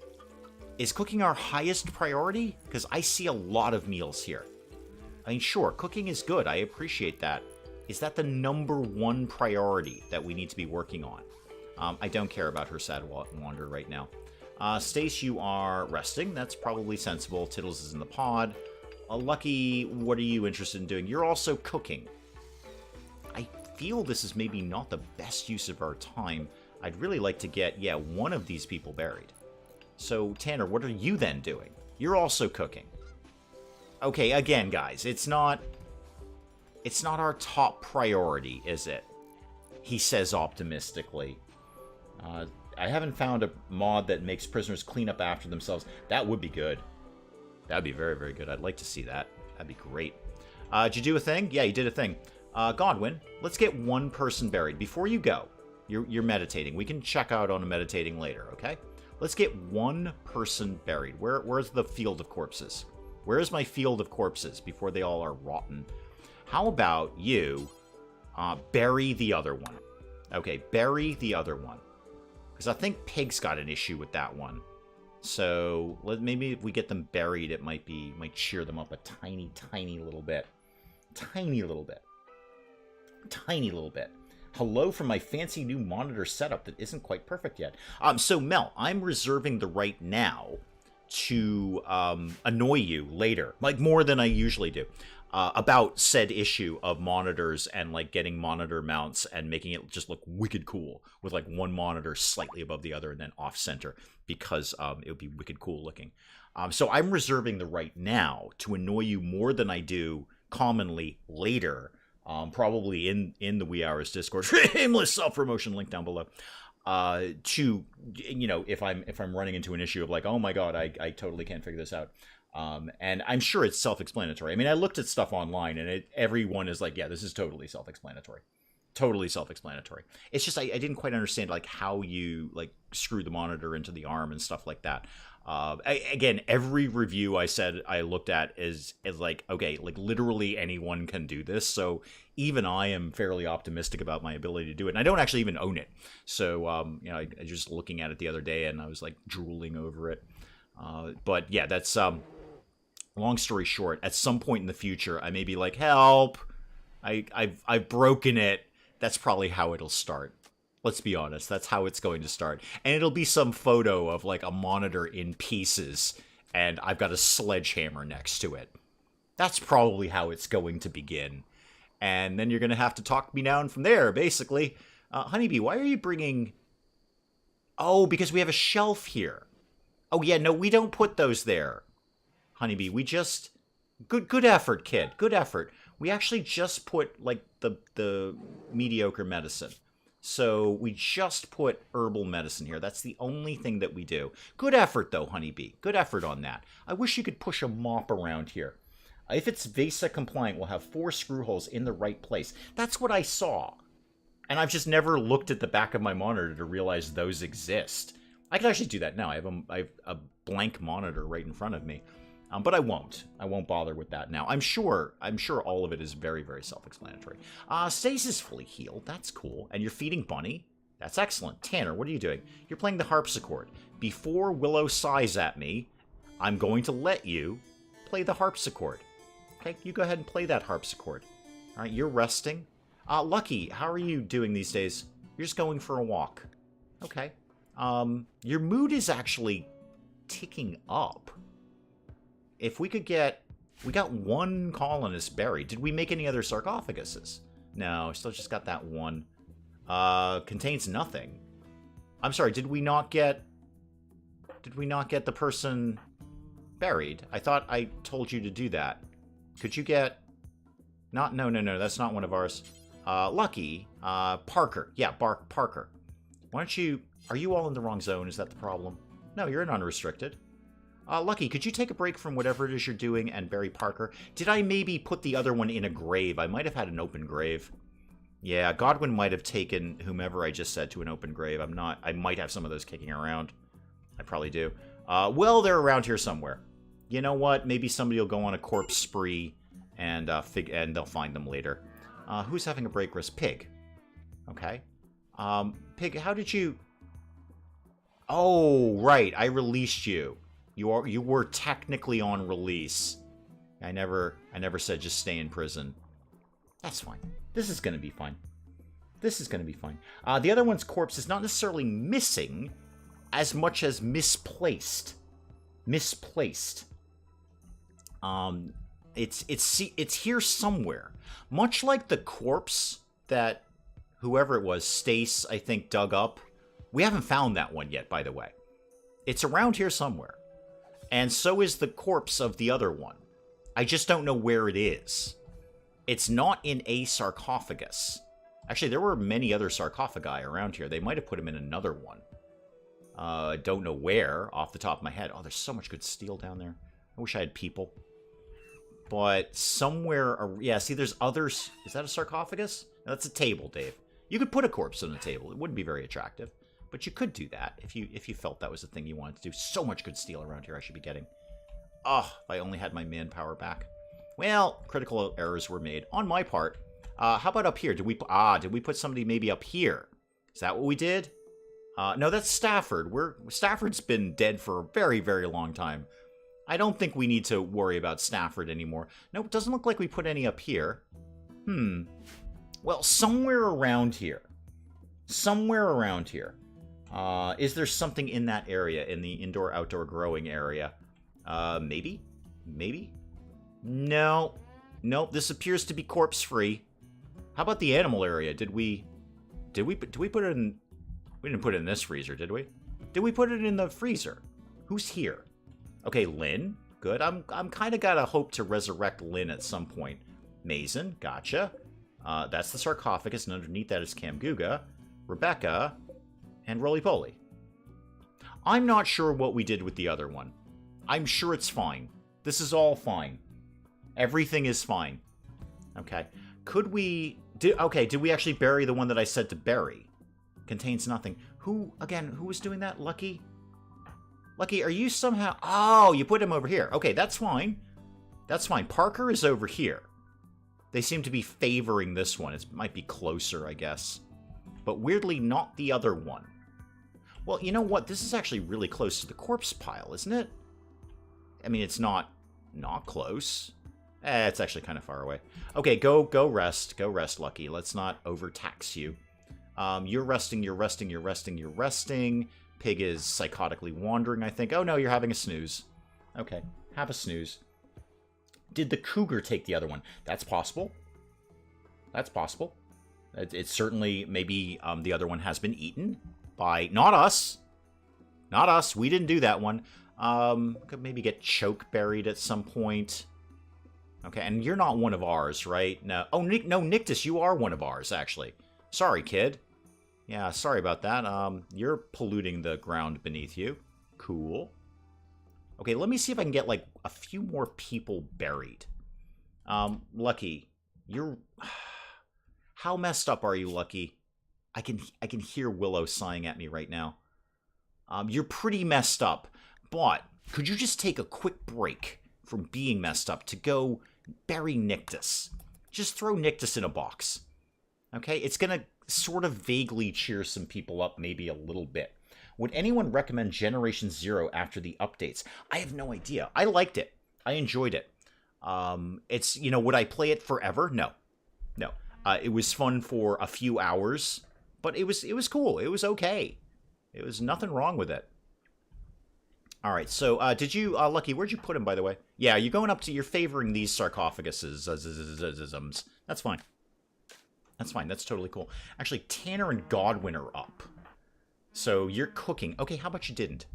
Is cooking our highest priority? Because I see a lot of meals here. I mean, sure, cooking is good. I appreciate that. Is that the #1 priority that we need to be working on? I don't care about her sad wander right now. Stace, you are resting. That's probably sensible. Tiddles is in the pod. Lucky, what are you interested in doing? You're also cooking. I feel this is maybe not the best use of our time. I'd really like to get, yeah, one of these people buried. So, Tanner, what are you then doing? You're also cooking. Okay, again, guys, it's not our top priority, is it? He says optimistically. I haven't found a mod that makes prisoners clean up after themselves. That would be good. That'd be very, very good. I'd like to see that. That'd be great. Did you do a thing? Yeah, you did a thing. Godwin, let's get one person buried. Before you go, you're meditating. We can check out on a meditating later, okay? Let's get one person buried. Where's the field of corpses? Where's my field of corpses before they all are rotten? How about you bury the other one? Okay, bury the other one. Because I think Pig's got an issue with that one. So maybe if we get them buried, it might cheer them up a tiny, tiny little bit. Tiny little bit. Tiny little bit. Hello from my fancy new monitor setup that isn't quite perfect yet. So Mel, I'm reserving the right now to annoy you later, like more than I usually do, about said issue of monitors and like getting monitor mounts and making it just look wicked cool with like one monitor slightly above the other and then off center because it would be wicked cool looking. So I'm reserving the right now to annoy you more than I do commonly later. Probably in the Wee Hours Discord, shameless self-promotion link down below. To if I'm running into an issue of like, oh my god, I totally can't figure this out. And I'm sure it's self-explanatory. I mean, I looked at stuff online, and everyone is like, yeah, this is totally self-explanatory. Totally self-explanatory. It's just I didn't quite understand like how you like screw the monitor into the arm and stuff like that. Again, every review I said I looked at is like, okay, like literally anyone can do this. So even I am fairly optimistic about my ability to do it. And I don't actually even own it. So, I just looking at it the other day and I was like drooling over it. But yeah, that's, long story short, at some point in the future, I may be like, help, I've broken it. That's probably how it'll start. Let's be honest, that's how it's going to start. And it'll be some photo of like a monitor in pieces and I've got a sledgehammer next to it. That's probably how it's going to begin. And then you're going to have to talk me down from there, basically. Honeybee, why are you bringing... Oh, because we have a shelf here. Oh, yeah, no, we don't put those there. Honeybee, we just... Good effort, kid. Good effort. We actually just put, like, the mediocre medicine. So we just put herbal medicine here. That's the only thing that we do. Good effort, though, Honeybee. Good effort on that. I wish you could push a mop around here. If it's VESA compliant, we'll have 4 screw holes in the right place. That's what I saw. And I've just never looked at the back of my monitor to realize those exist. I can actually do that now. I have a blank monitor right in front of me. But I won't. I won't bother with that now. I'm sure all of it is very, very self-explanatory. Stace is fully healed. That's cool. And you're feeding Bunny. That's excellent. Tanner, what are you doing? You're playing the harpsichord. Before Willow sighs at me, I'm going to let you play the harpsichord. Okay, you go ahead and play that harpsichord. All right, you're resting. Lucky, how are you doing these days? You're just going for a walk. Okay. Your mood is actually ticking up. If we could get... We got 1 colonist buried. Did we make any other sarcophaguses? No, still just got that one. Contains nothing. I'm sorry, did we not get the person buried? I thought I told you to do that. Could you get... No, that's not one of ours. Lucky, Parker. Yeah, Parker. Why don't you... Are you all in the wrong zone? Is that the problem? No, you're in unrestricted. Lucky, could you take a break from whatever it is you're doing and bury Parker? Did I maybe put the other one in a grave? I might have had an open grave. Yeah, Godwin might have taken whomever I just said to an open grave. I might have some of those kicking around. I probably do. Well, they're around here somewhere. You know what? Maybe somebody will go on a corpse spree and they'll find them later. Who's having a break risk? Pig. Okay. Pig, how did you... Oh, right. I released you. You were technically on release. I never said just stay in prison. That's fine. This is going to be fine. This is going to be fine. The other one's corpse is not necessarily missing as much as misplaced. Misplaced. It's here somewhere. Much like the corpse that whoever it was, Stace, I think, dug up We haven't found that one yet, by the way. It's around here somewhere. And so is the corpse of the other one. I just don't know where it is. It's not in a sarcophagus. Actually, there were many other sarcophagi around here. They might have put him in another one. I don't know where, off the top of my head. Oh, there's so much good steel down there. I wish I had people. But somewhere... Yeah, see, there's others... Is that a sarcophagus? No, that's a table, Dave. You could put a corpse on a table. It wouldn't be very attractive. But you could do that if you felt that was the thing you wanted to do. So much good steel around here I should be getting. Oh, if I only had my manpower back. Well, critical errors were made on my part. How about up here? Did we put somebody maybe up here? Is that what we did? No, that's Stafford. Stafford's been dead for a very, very long time. I don't think we need to worry about Stafford anymore. Nope, doesn't look like we put any up here. Well, somewhere around here. Somewhere around here. Is there something in that area, in the indoor-outdoor growing area? Maybe? Maybe? No. Nope, this appears to be corpse-free. How about the animal area? Did we put it in... We didn't put it in this freezer, did we? Did we put it in the freezer? Who's here? Okay, Lynn. Good. I'm kind of got to hope to resurrect Lynn at some point. Mason. Gotcha. That's the sarcophagus, and underneath that is Camguga, Rebecca, and Roly-Poly. I'm not sure what we did with the other one. I'm sure it's fine. This is all fine. Everything is fine. Okay. Could we... Okay, did we actually bury the one that I said to bury? Contains nothing. Who was doing that? Lucky? Lucky, are you somehow... Oh, you put him over here. Okay, that's fine. That's fine. Parker is over here. They seem to be favoring this one. It might be closer, I guess. But weirdly, not the other one. Well, you know what? This is actually really close to the corpse pile, isn't it? I mean, it's not close. It's actually kind of far away. Okay, go rest. Go rest, Lucky. Let's not overtax you. You're resting, you're resting, you're resting, you're resting. Pig is psychotically wandering, I think. Oh, no, you're having a snooze. Okay, have a snooze. Did the cougar take the other one? That's possible. That's possible. It's certainly, maybe the other one has been eaten by... Not us. Not us. We didn't do that one. Could maybe get choke buried at some point. Okay, and you're not one of ours, right? No. Oh, no, Nictus, you are one of ours, actually. Sorry, kid. Yeah, sorry about that. You're polluting the ground beneath you. Cool. Okay, let me see if I can get, like, a few more people buried. Lucky, you're... How messed up are you, Lucky? I can hear Willow sighing at me right now. You're pretty messed up, but could you just take a quick break from being messed up to go bury Nictus? Just throw Nictus in a box. Okay, it's gonna sort of vaguely cheer some people up, maybe a little bit. Would anyone recommend Generation Zero after the updates? I have no idea. I liked it. I enjoyed it. It's, you know, would I play it forever? No. No. It was fun for a few hours, but it was cool. It was okay. It was nothing wrong with it. All right, so did you, Lucky, where'd you put him, by the way? Yeah, you're going up to, you're favoring these sarcophaguses. That's fine. That's fine. That's totally cool. Actually, Tanner and Godwin are up. So you're cooking. Okay, how about you didn't?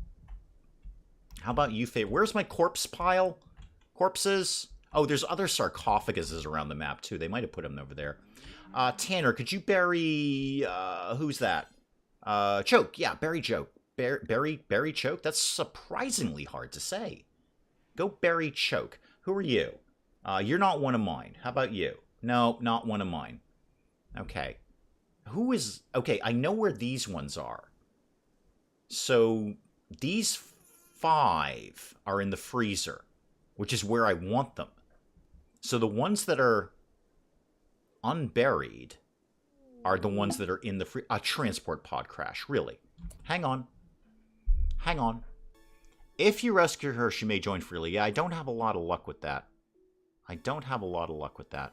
How about you favor? Where's my corpse pile? Corpses? Oh, there's other sarcophaguses around the map, too. They might have put them over there. Tanner, could you bury... who's that? Choke. Yeah, bury Choke. Bury Choke? That's surprisingly hard to say. Go bury Choke. Who are you? You're not one of mine. How about you? No, not one of mine. Okay. Who is... Okay, I know where these ones are. So, these 5 are in the freezer, which is where I want them. So the ones that are unburied are the ones that are in the a transport pod crash, really. Hang on. Hang on. If you rescue her, she may join freely. Yeah, I don't have a lot of luck with that. I don't have a lot of luck with that.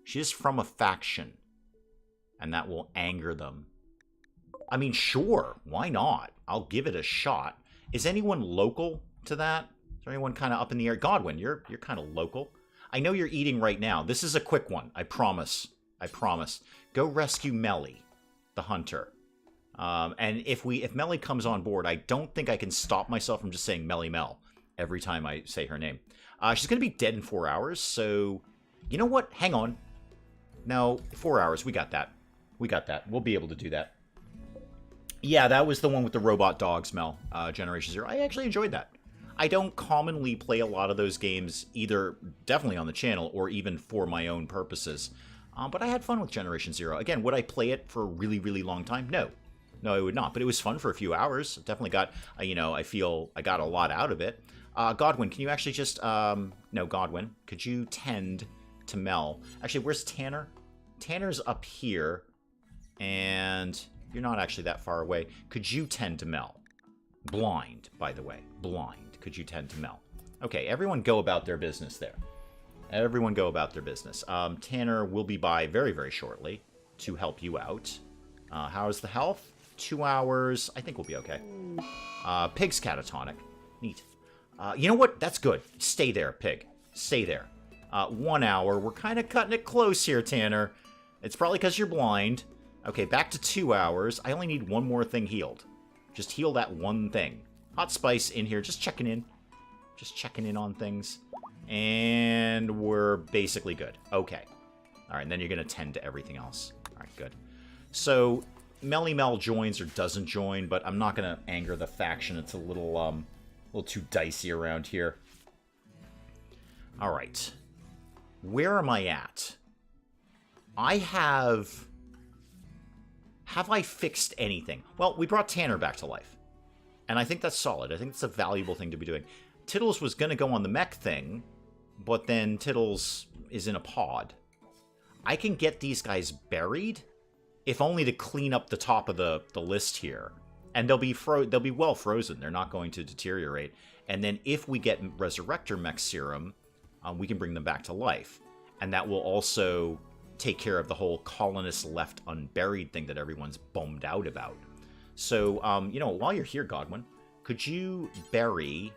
She is from a faction, and that will anger them. I mean, sure, why not? I'll give it a shot. Is anyone local to that? Is there anyone kind of up in the air? Godwin, you're kind of local. I know you're eating right now. This is a quick one. I promise. I promise. Go rescue Melly, the hunter. And if Melly comes on board, I don't think I can stop myself from just saying Melly Mel every time I say her name. She's going to be dead in 4 hours, so you know what? Hang on. No, 4 hours. We got that. We got that. We'll be able to do that. Yeah, that was the one with the robot dogs, Mel. Generation Zero. I actually enjoyed that. I don't commonly play a lot of those games, either definitely on the channel or even for my own purposes. But I had fun with Generation Zero. Again, would I play it for a really, really long time? No. No, I would not. But it was fun for a few hours. Definitely got, I feel I got a lot out of it. Godwin, can you actually just, no, Godwin, could you tend to Mel? Actually, where's Tanner? Tanner's up here, and you're not actually that far away. Could you tend to Mel? Blind, by the way. Blind. Could you tend to Mel? Okay, everyone go about their business there. Everyone go about their business. Tanner will be by very, very shortly to help you out. How's the health? 2 hours. I think we'll be okay. Pig's catatonic. Neat. You know what? That's good. Stay there, Pig. Stay there. 1 hour. We're kind of cutting it close here, Tanner. It's probably because you're blind. Okay, back to 2 hours. I only need one more thing healed. Just heal that one thing. Hot Spice in here. Just checking in. Just checking in on things. And we're basically good. Okay. All right, and then you're going to tend to everything else. All right, good. So, Melly Mel joins or doesn't join, but I'm not going to anger the faction. It's a little too dicey around here. All right. Where am I at? Have I fixed anything? Well, we brought Tanner back to life. And I think that's solid. I think that's a valuable thing to be doing. Tittles was going to go on the mech thing, but then Tittles is in a pod. I can get these guys buried, if only to clean up the top of the list here. And they'll be well frozen. They're not going to deteriorate. And then if we get Resurrector Mech Serum, we can bring them back to life. And that will also take care of the whole Colonists left unburied thing that everyone's bummed out about. So, while you're here, Godwin, could you bury...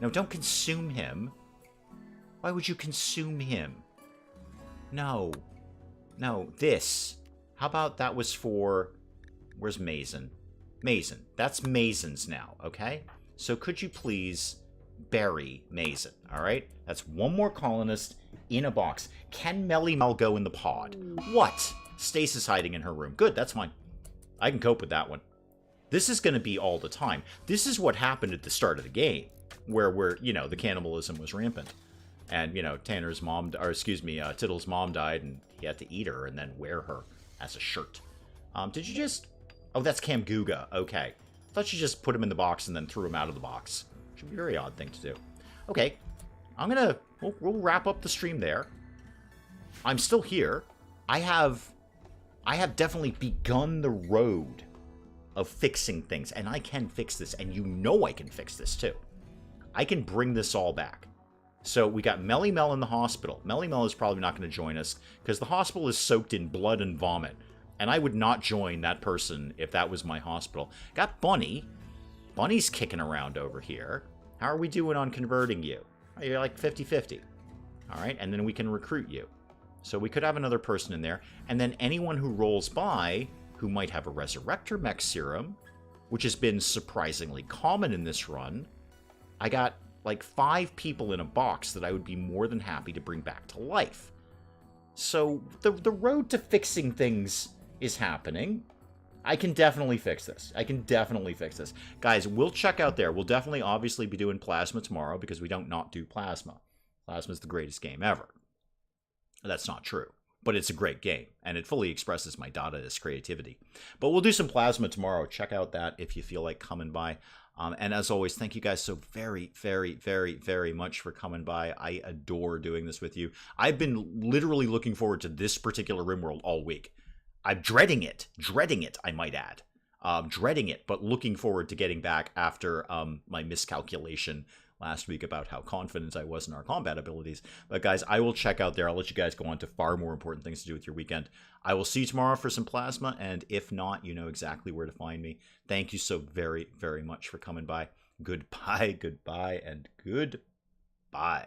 No, don't consume him. Why would you consume him? No. No, this. How about that was for... Where's Mason? Mason. That's Mason's now, okay? So could you please bury Mason, all right? That's one more colonist in a box. Can Melly Mel go in the pod? What? Stasis hiding in her room. Good, that's fine. I can cope with that one. This is going to be all the time. This is what happened at the start of the game, where the cannibalism was rampant. And, Tanner's mom, or excuse me, Tittle's mom died, and he had to eat her and then wear her as a shirt. Did you just... Oh, that's Camguga. Okay. I thought you just put him in the box and then threw him out of the box. Which would be a very odd thing to do. Okay. I'm gonna... We'll wrap up the stream there. I'm still here. I have definitely begun the road of fixing things, and I can fix this, and you know I can fix this too. I can bring this all back. So we got Melly Mel in the hospital. Melly Mel is probably not going to join us because the hospital is soaked in blood and vomit, and I would not join that person if that was my hospital. Got Bunny. Bunny's kicking around over here. How are we doing on converting you? Oh, you're like 50-50. All right, and then we can recruit you. So we could have another person in there, and then anyone who rolls by who might have a Resurrector Mech Serum, which has been surprisingly common in this run. I got like 5 people in a box that I would be more than happy to bring back to life. So the road to fixing things is happening. I can definitely fix this. I can definitely fix this. Guys, we'll check out there. We'll definitely obviously be doing Plasma tomorrow because we don't not do Plasma. Plasma's the greatest game ever. That's not true. But it's a great game, and it fully expresses my Dadaist creativity. But we'll do some Plasma tomorrow. Check out that if you feel like coming by. And as always, thank you guys so very, very, very, very much for coming by. I adore doing this with you. I've been literally looking forward to this particular RimWorld all week. I'm dreading it, I might add. Dreading it, but looking forward to getting back after my miscalculation last week about how confident I was in our combat abilities. But guys, I will check out there. I'll let you guys go on to far more important things to do with your weekend. I will see you tomorrow for some Plasma, and if not, you know exactly where to find me. Thank you so very, very much for coming by. Goodbye, goodbye, and goodbye.